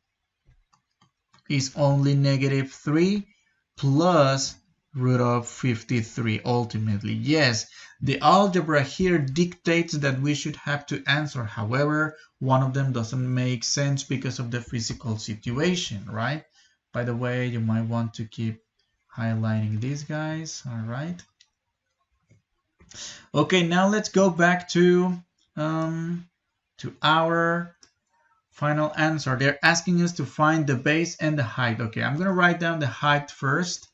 is only negative 3 plus root of 53 ultimately. Yes, the algebra here dictates that we should have to answer. However, one of them doesn't make sense because of the physical situation, right? By the way, you might want to keep highlighting these guys, all right? Okay, now let's go back to our final answer. They're asking us to find the base and the height. Okay, I'm going to write down the height first.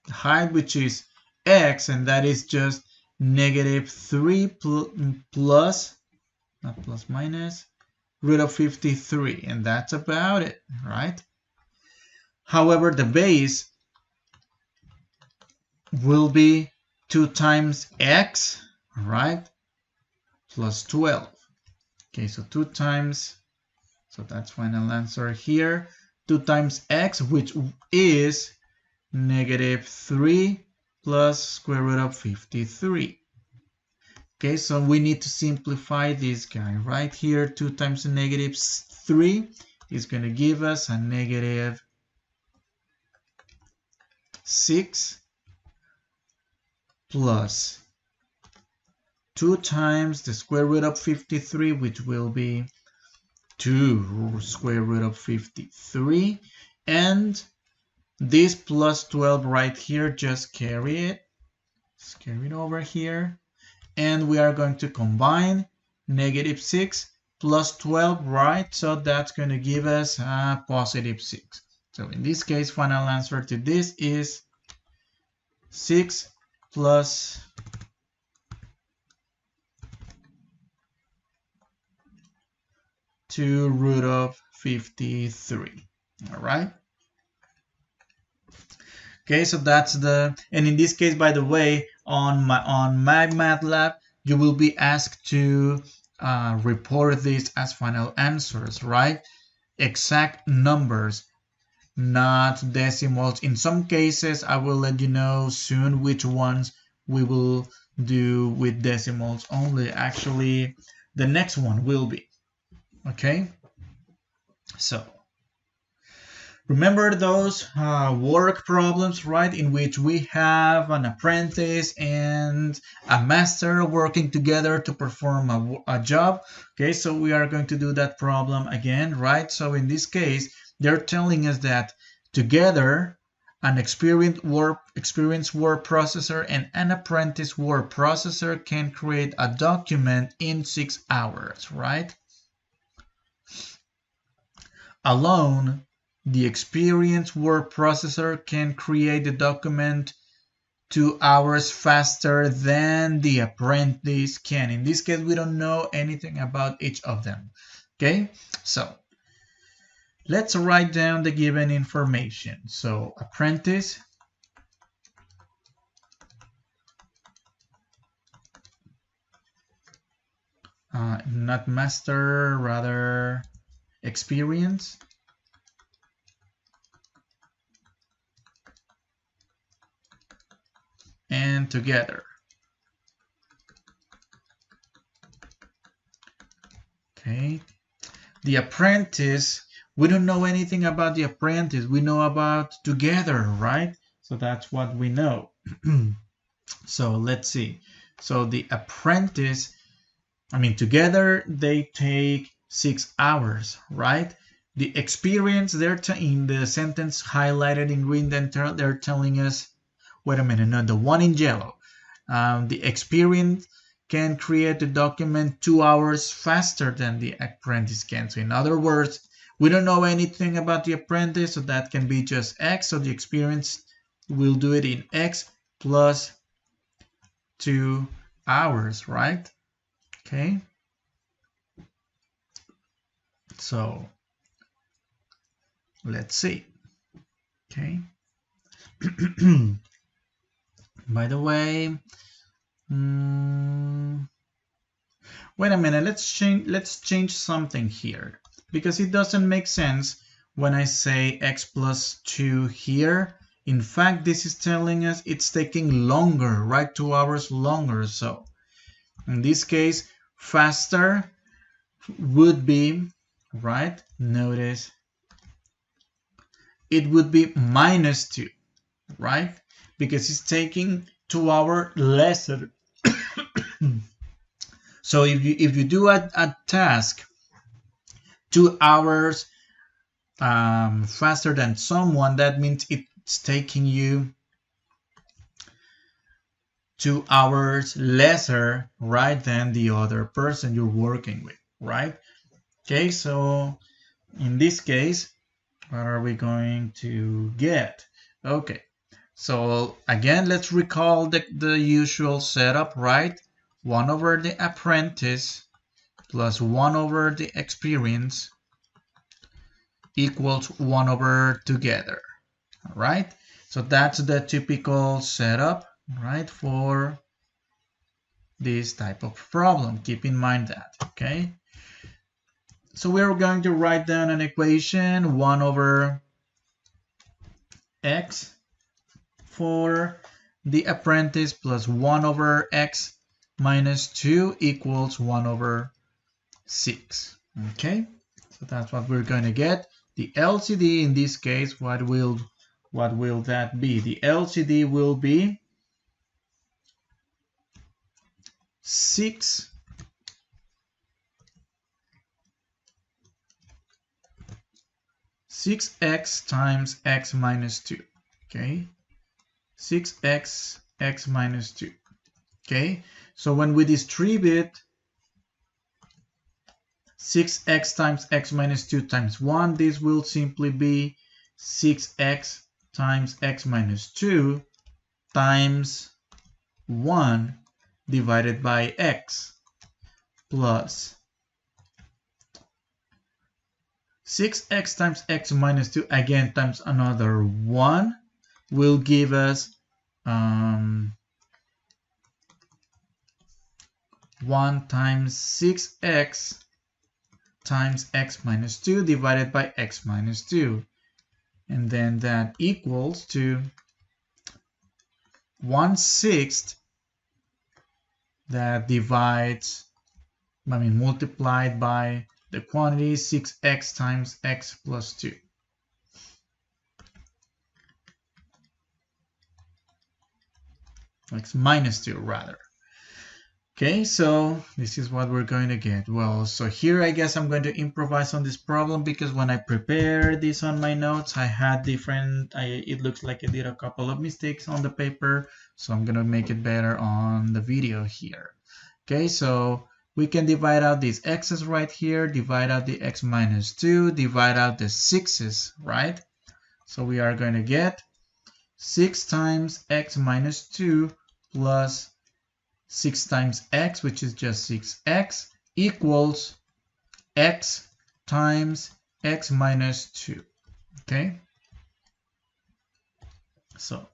The height, which is x, and that is just negative 3 plus, not plus, minus, root of 53. And that's about it, right? However, the base will be 2 times x, right? Plus 12. Okay, so 2 times, so that's final answer here. 2 times x, which is negative 3 plus square root of 53. Okay, so we need to simplify this guy right here. 2 times negative 3 is going to give us a negative 6 plus 2 times the square root of 53, which will be 2 square root of 53. And this plus 12 right here, just carry it. Just carry it over here. And we are going to combine negative 6 plus 12, right? So that's going to give us a positive 6. So in this case, final answer to this is 6 plus 2 root of 53. All right. Okay, so that's the, and in this case, by the way, on MyMathLab, you will be asked to report this as final answers, right? Exact numbers, not decimals. In some cases, I will let you know soon which ones we will do with decimals only. Actually, the next one will be, okay? So remember those work problems, right, in which we have an apprentice and a master working together to perform a job. Okay, so we are going to do that problem again, right? So in this case, they're telling us that together an experienced word processor and an apprentice word processor can create a document in 6 hours, right? Alone, the experienced word processor can create the document 2 hours faster than the apprentice can. In this case, we don't know anything about each of them. Okay, so let's write down the given information. So apprentice not master, rather experience. And together. Okay. The apprentice, we don't know anything about the apprentice. We know about together, right? So that's what we know. So let's see. So the apprentice, together they take 6 hours, right? The experience, in the sentence highlighted in green, then they're telling us, wait a minute, no, the one in yellow. The experience can create the document 2 hours faster than the apprentice can. So in other words, we don't know anything about the apprentice, so that can be just X. So the experience will do it in X plus 2 hours, right? Okay. So let's see. Okay. By the way, Wait a minute, let's change something here, because it doesn't make sense when I say x plus 2 here. In fact, this is telling us it's taking longer, right? 2 hours longer. So in this case, faster would be, right? Notice it would be minus 2, right? Because it's taking 2 hours lesser. So if you do a task 2 hours faster than someone, that means it's taking you 2 hours lesser, right, than the other person you're working with, right? Okay, so in this case, what are we going to get? Okay, so again, let's recall the usual setup, right? 1 over the apprentice plus 1 over the experience equals 1 over together. All right, so that's the typical setup, right, for this type of problem. Keep in mind that, okay? So we're going to write down an equation, 1 over x for the apprentice plus 1 over x minus 2 equals 1 over 6. Okay, so that's what we're going to get. The LCD in this case, what will that be? The LCD will be 6 6x times x minus 2. Okay, 6x x minus 2. Okay, so when we distribute 6x times x minus 2 times 1, this will simply be 6x times x minus 2 times 1 divided by x plus 6x times x minus 2 again times another 1 will give us 1 times 6x times x minus 2 divided by x minus 2. And then that equals to 1/6 that divides, multiplied by the quantity 6x times x plus 2. X minus 2 rather. Okay, so this is what we're going to get. Well, so here I guess I'm going to improvise on this problem because when I prepared this on my notes, I had it looks like I did a couple of mistakes on the paper, so I'm going to make it better on the video here. Okay, so we can divide out these x's right here, divide out the x minus 2, divide out the 6's, right? So we are going to get 6 times x minus 2 plus 6 times x, which is just 6x, equals x times x minus 2, okay? So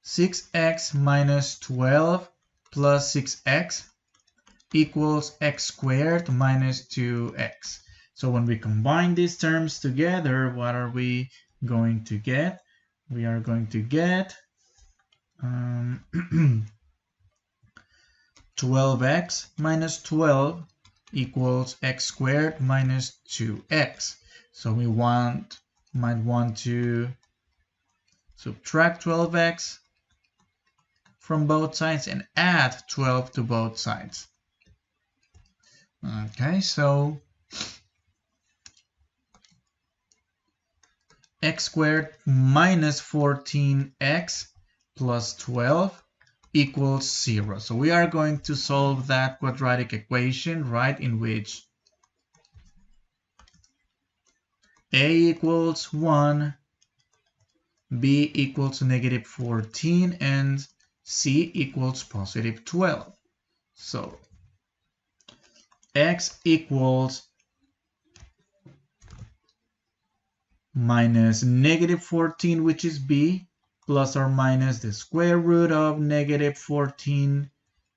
six x minus 12 plus 6x equals x squared minus 2x. So when we combine these terms together, what are we going to get? We are going to get 12x minus 12 equals x squared minus 2x. So we might want to subtract 12x from both sides and add 12 to both sides. Okay, so x squared minus 14x plus 12 equals 0. So we are going to solve that quadratic equation, right, in which a equals 1, b equals negative 14, and c equals positive 12. So x equals minus negative 14, which is b, plus or minus the square root of negative 14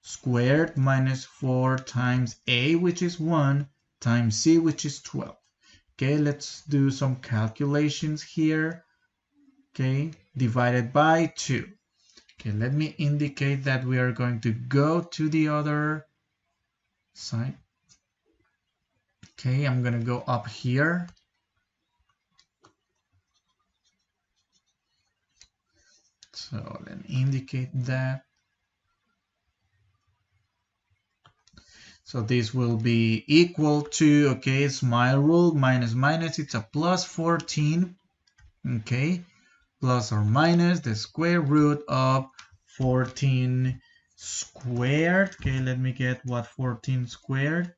squared minus 4 times a, which is 1, times c, which is 12. Okay, let's do some calculations here. Okay, divided by 2. Okay, let me indicate that we are going to go to the other side. Okay, I'm going to go up here. So let me indicate that. So this will be equal to, okay, smile rule, minus minus, it's a plus 14, okay, plus or minus the square root of 14 squared. Okay, let me get what 14 squared.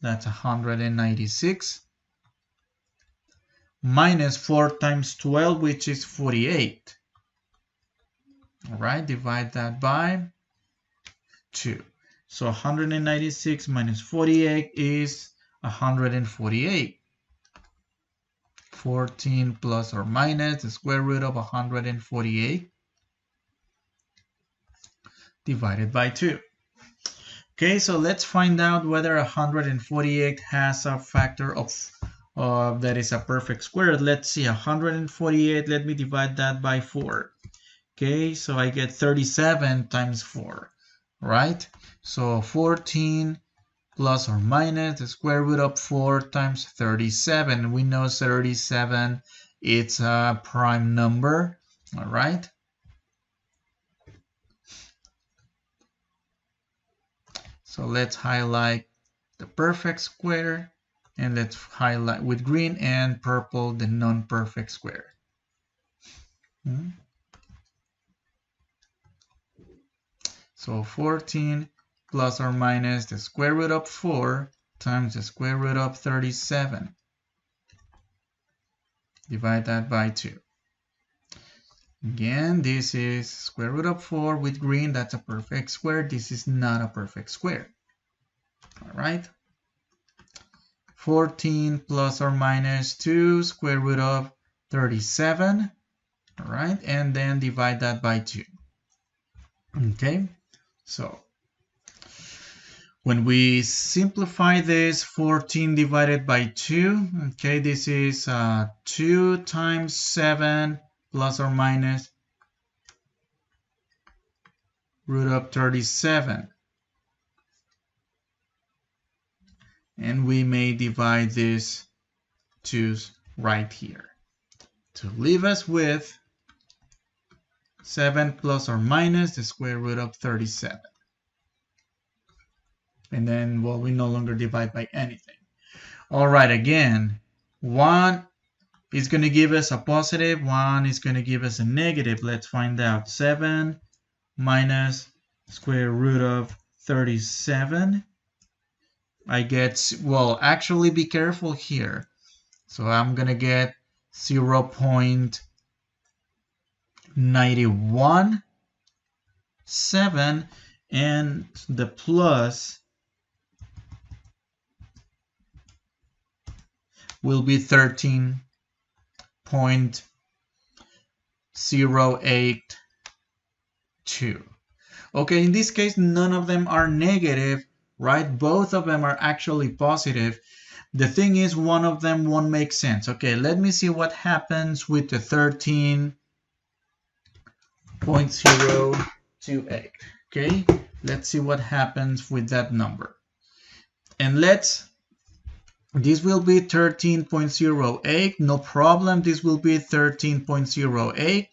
That's 196. Minus 4 times 12, which is 48. All right, divide that by 2. So 196 minus 48 is 148. 14 plus or minus the square root of 148 divided by 2. Okay, so let's find out whether 148 has a factor of that is a perfect square. Let's see, 148, let me divide that by 4. Okay, so I get 37 times 4, right? So 14 plus or minus the square root of 4 times 37. We know 37, it's a prime number, all right? So let's highlight the perfect square, and let's highlight with green and purple the non-perfect square. So 14 plus or minus the square root of 4 times the square root of 37. Divide that by 2. Again, this is square root of 4 with green. That's a perfect square. This is not a perfect square. All right. 14 plus or minus 2 square root of 37. All right. And then divide that by 2. Okay. So when we simplify this, 14 divided by 2, okay, this is 2 times 7 plus or minus root of 37. And we may divide this 2's right here to leave us with 7 plus or minus the square root of 37. And then, well, we no longer divide by anything. All right, again, 1 is going to give us a positive, 1 is going to give us a negative. Let's find out. 7 minus square root of 37. I get, well, actually be careful here. So I'm going to get 0.917, and the plus will be 13.082. Okay, in this case, none of them are negative, right? Both of them are actually positive. The thing is, one of them won't make sense. Okay, let me see what happens with the 13.028. Okay, let's see what happens with that number. And this will be 13.08, no problem. This will be 13.08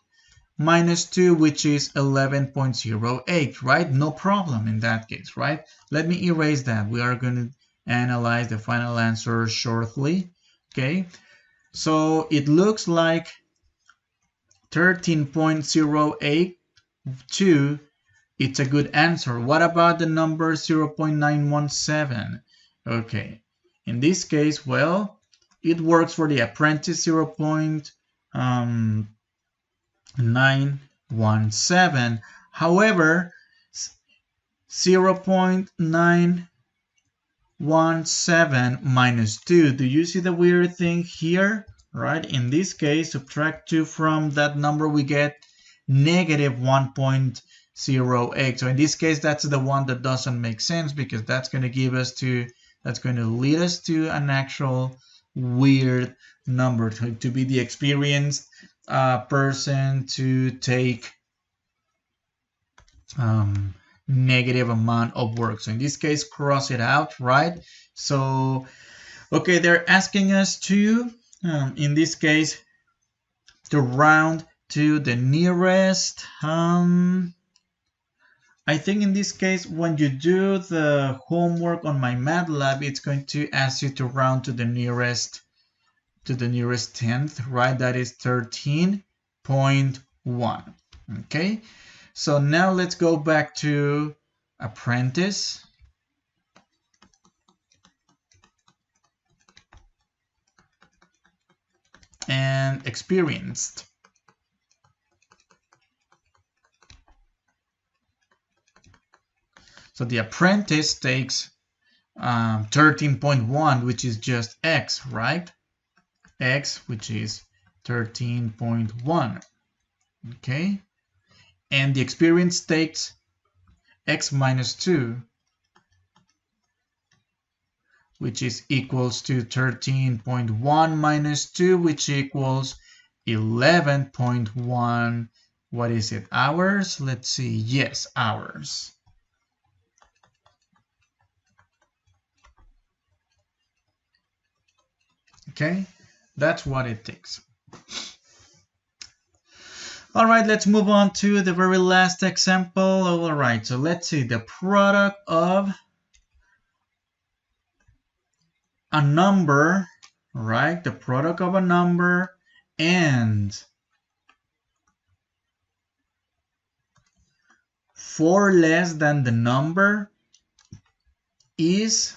minus 2, which is 11.08, right? No problem in that case, right? Let me erase that. We are going to analyze the final answer shortly, okay? So it looks like 13.082, it's a good answer. What about the number 0.917? Okay, in this case, well, it works for the apprentice 0.917. However, 0.917 1, 7 minus 2. Do you see the weird thing here? Right? In this case, subtract 2 from that number, we get negative 1.08. So in this case, that's the one that doesn't make sense, because that's going to give us to, that's going to lead us to an actual weird number, to be the experienced person to take negative amount of work. So in this case, cross it out, right? So, okay, they're asking us to, in this case, to round to the nearest. I think in this case, when you do the homework on my MATLAB, it's going to ask you to round to the nearest tenth, right? That is 13.1. Okay, so now let's go back to apprentice. And experienced. So the apprentice takes 13.1, which is just x, right? X, which is 13.1. Okay. And the experienced takes x minus 2, which is equals to 13.1 minus 2, which equals 11.1. What is it? Hours? Let's see. Yes, hours. Okay, that's what it takes. All right, let's move on to the very last example. All right, so let's see the product of a number, right? The product of a number and 4 less than the number is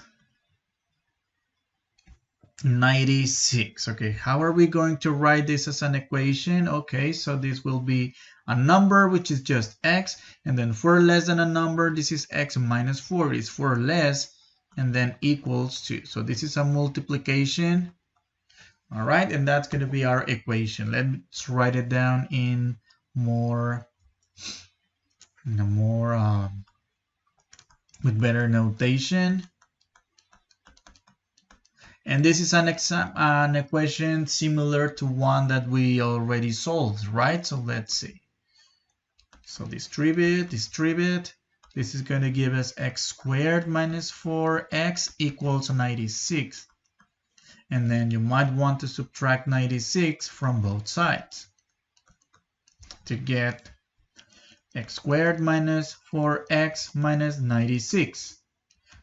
96. Okay, how are we going to write this as an equation? Okay, so this will be a number which is just x, and then 4 less than a number, this is x minus 4 is 4 less, and then equals 2. So this is a multiplication. All right, and that's going to be our equation. Let's write it down in with better notation. And this is an equation similar to one that we already solved, right? So let's see. So distribute. This is going to give us x squared minus 4x equals 96. And then you might want to subtract 96 from both sides to get x squared minus 4x minus 96.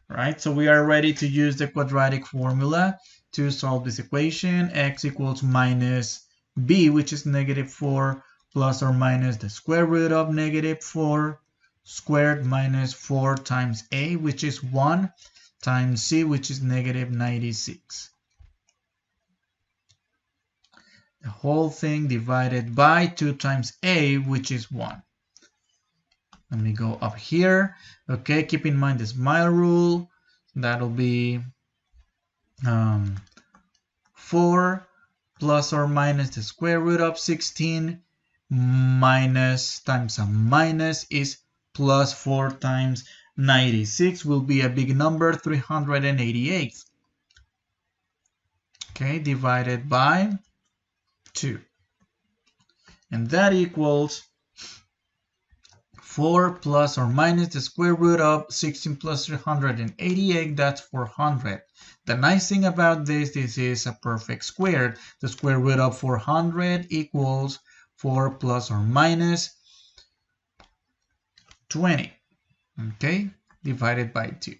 Right, so we are ready to use the quadratic formula to solve this equation. X equals minus b, which is negative 4, plus or minus the square root of negative 4 squared minus 4 times a, which is 1, times c, which is negative 96. The whole thing divided by 2 times a, which is 1. Let me go up here. Okay, keep in mind the smile rule. That'll be 4 plus or minus the square root of 16 minus times a minus is plus 4 times 96 will be a big number, 388. Okay, divided by 2. And that equals 4 plus or minus the square root of 16 plus 388, that's 400. The nice thing about this is a perfect square. The square root of 400 equals 4 plus or minus 20, okay, divided by 2.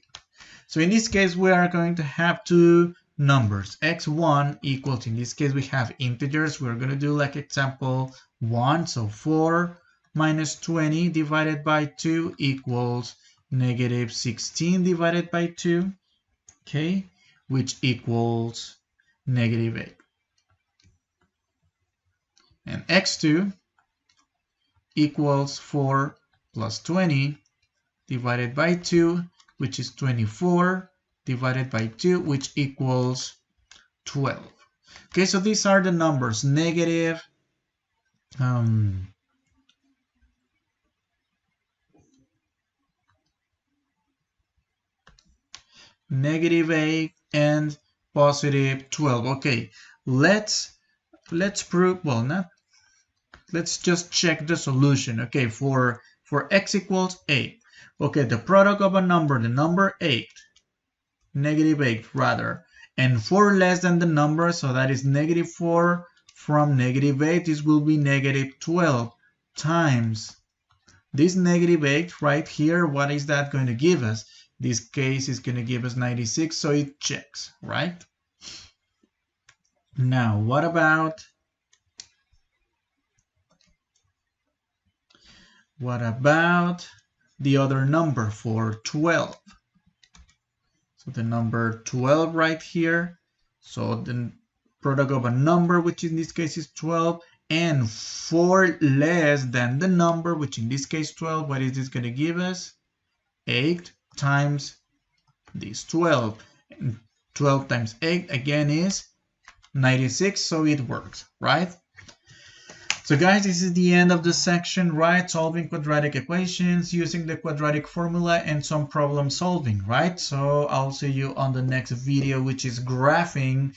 So in this case, we are going to have two numbers. x1 equals, in this case, we have integers. We're going to do like example 1, so 4 minus 20 divided by 2 equals negative 16 divided by 2, okay, which equals negative 8. And x2 equals 4 plus 20 divided by 2, which is 24, divided by 2, which equals 12. Okay, so these are the numbers, negative negative 8 and positive 12. Okay, let's prove, well, not, let's just check the solution. Okay, for x equals 8. Okay, the product of a number, the number 8, negative 8 rather, and 4 less than the number, so that is negative 4 from negative 8, this will be negative 12 times this negative 8 right here. What is that going to give us? This case is going to give us 96, so it checks, right? Now, what about the other number for 12? So the number 12 right here. So the product of a number, which in this case is 12, and 4 less than the number, which in this case 12. What is this going to give us? 8 times this 12. And 12 times 8 again is 96, so it works, right? So guys, this is the end of the section, right? Solving quadratic equations using the quadratic formula and some problem solving, right? So I'll see you on the next video, which is graphing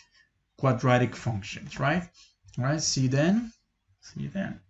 quadratic functions, right? All right, see you then. See you then.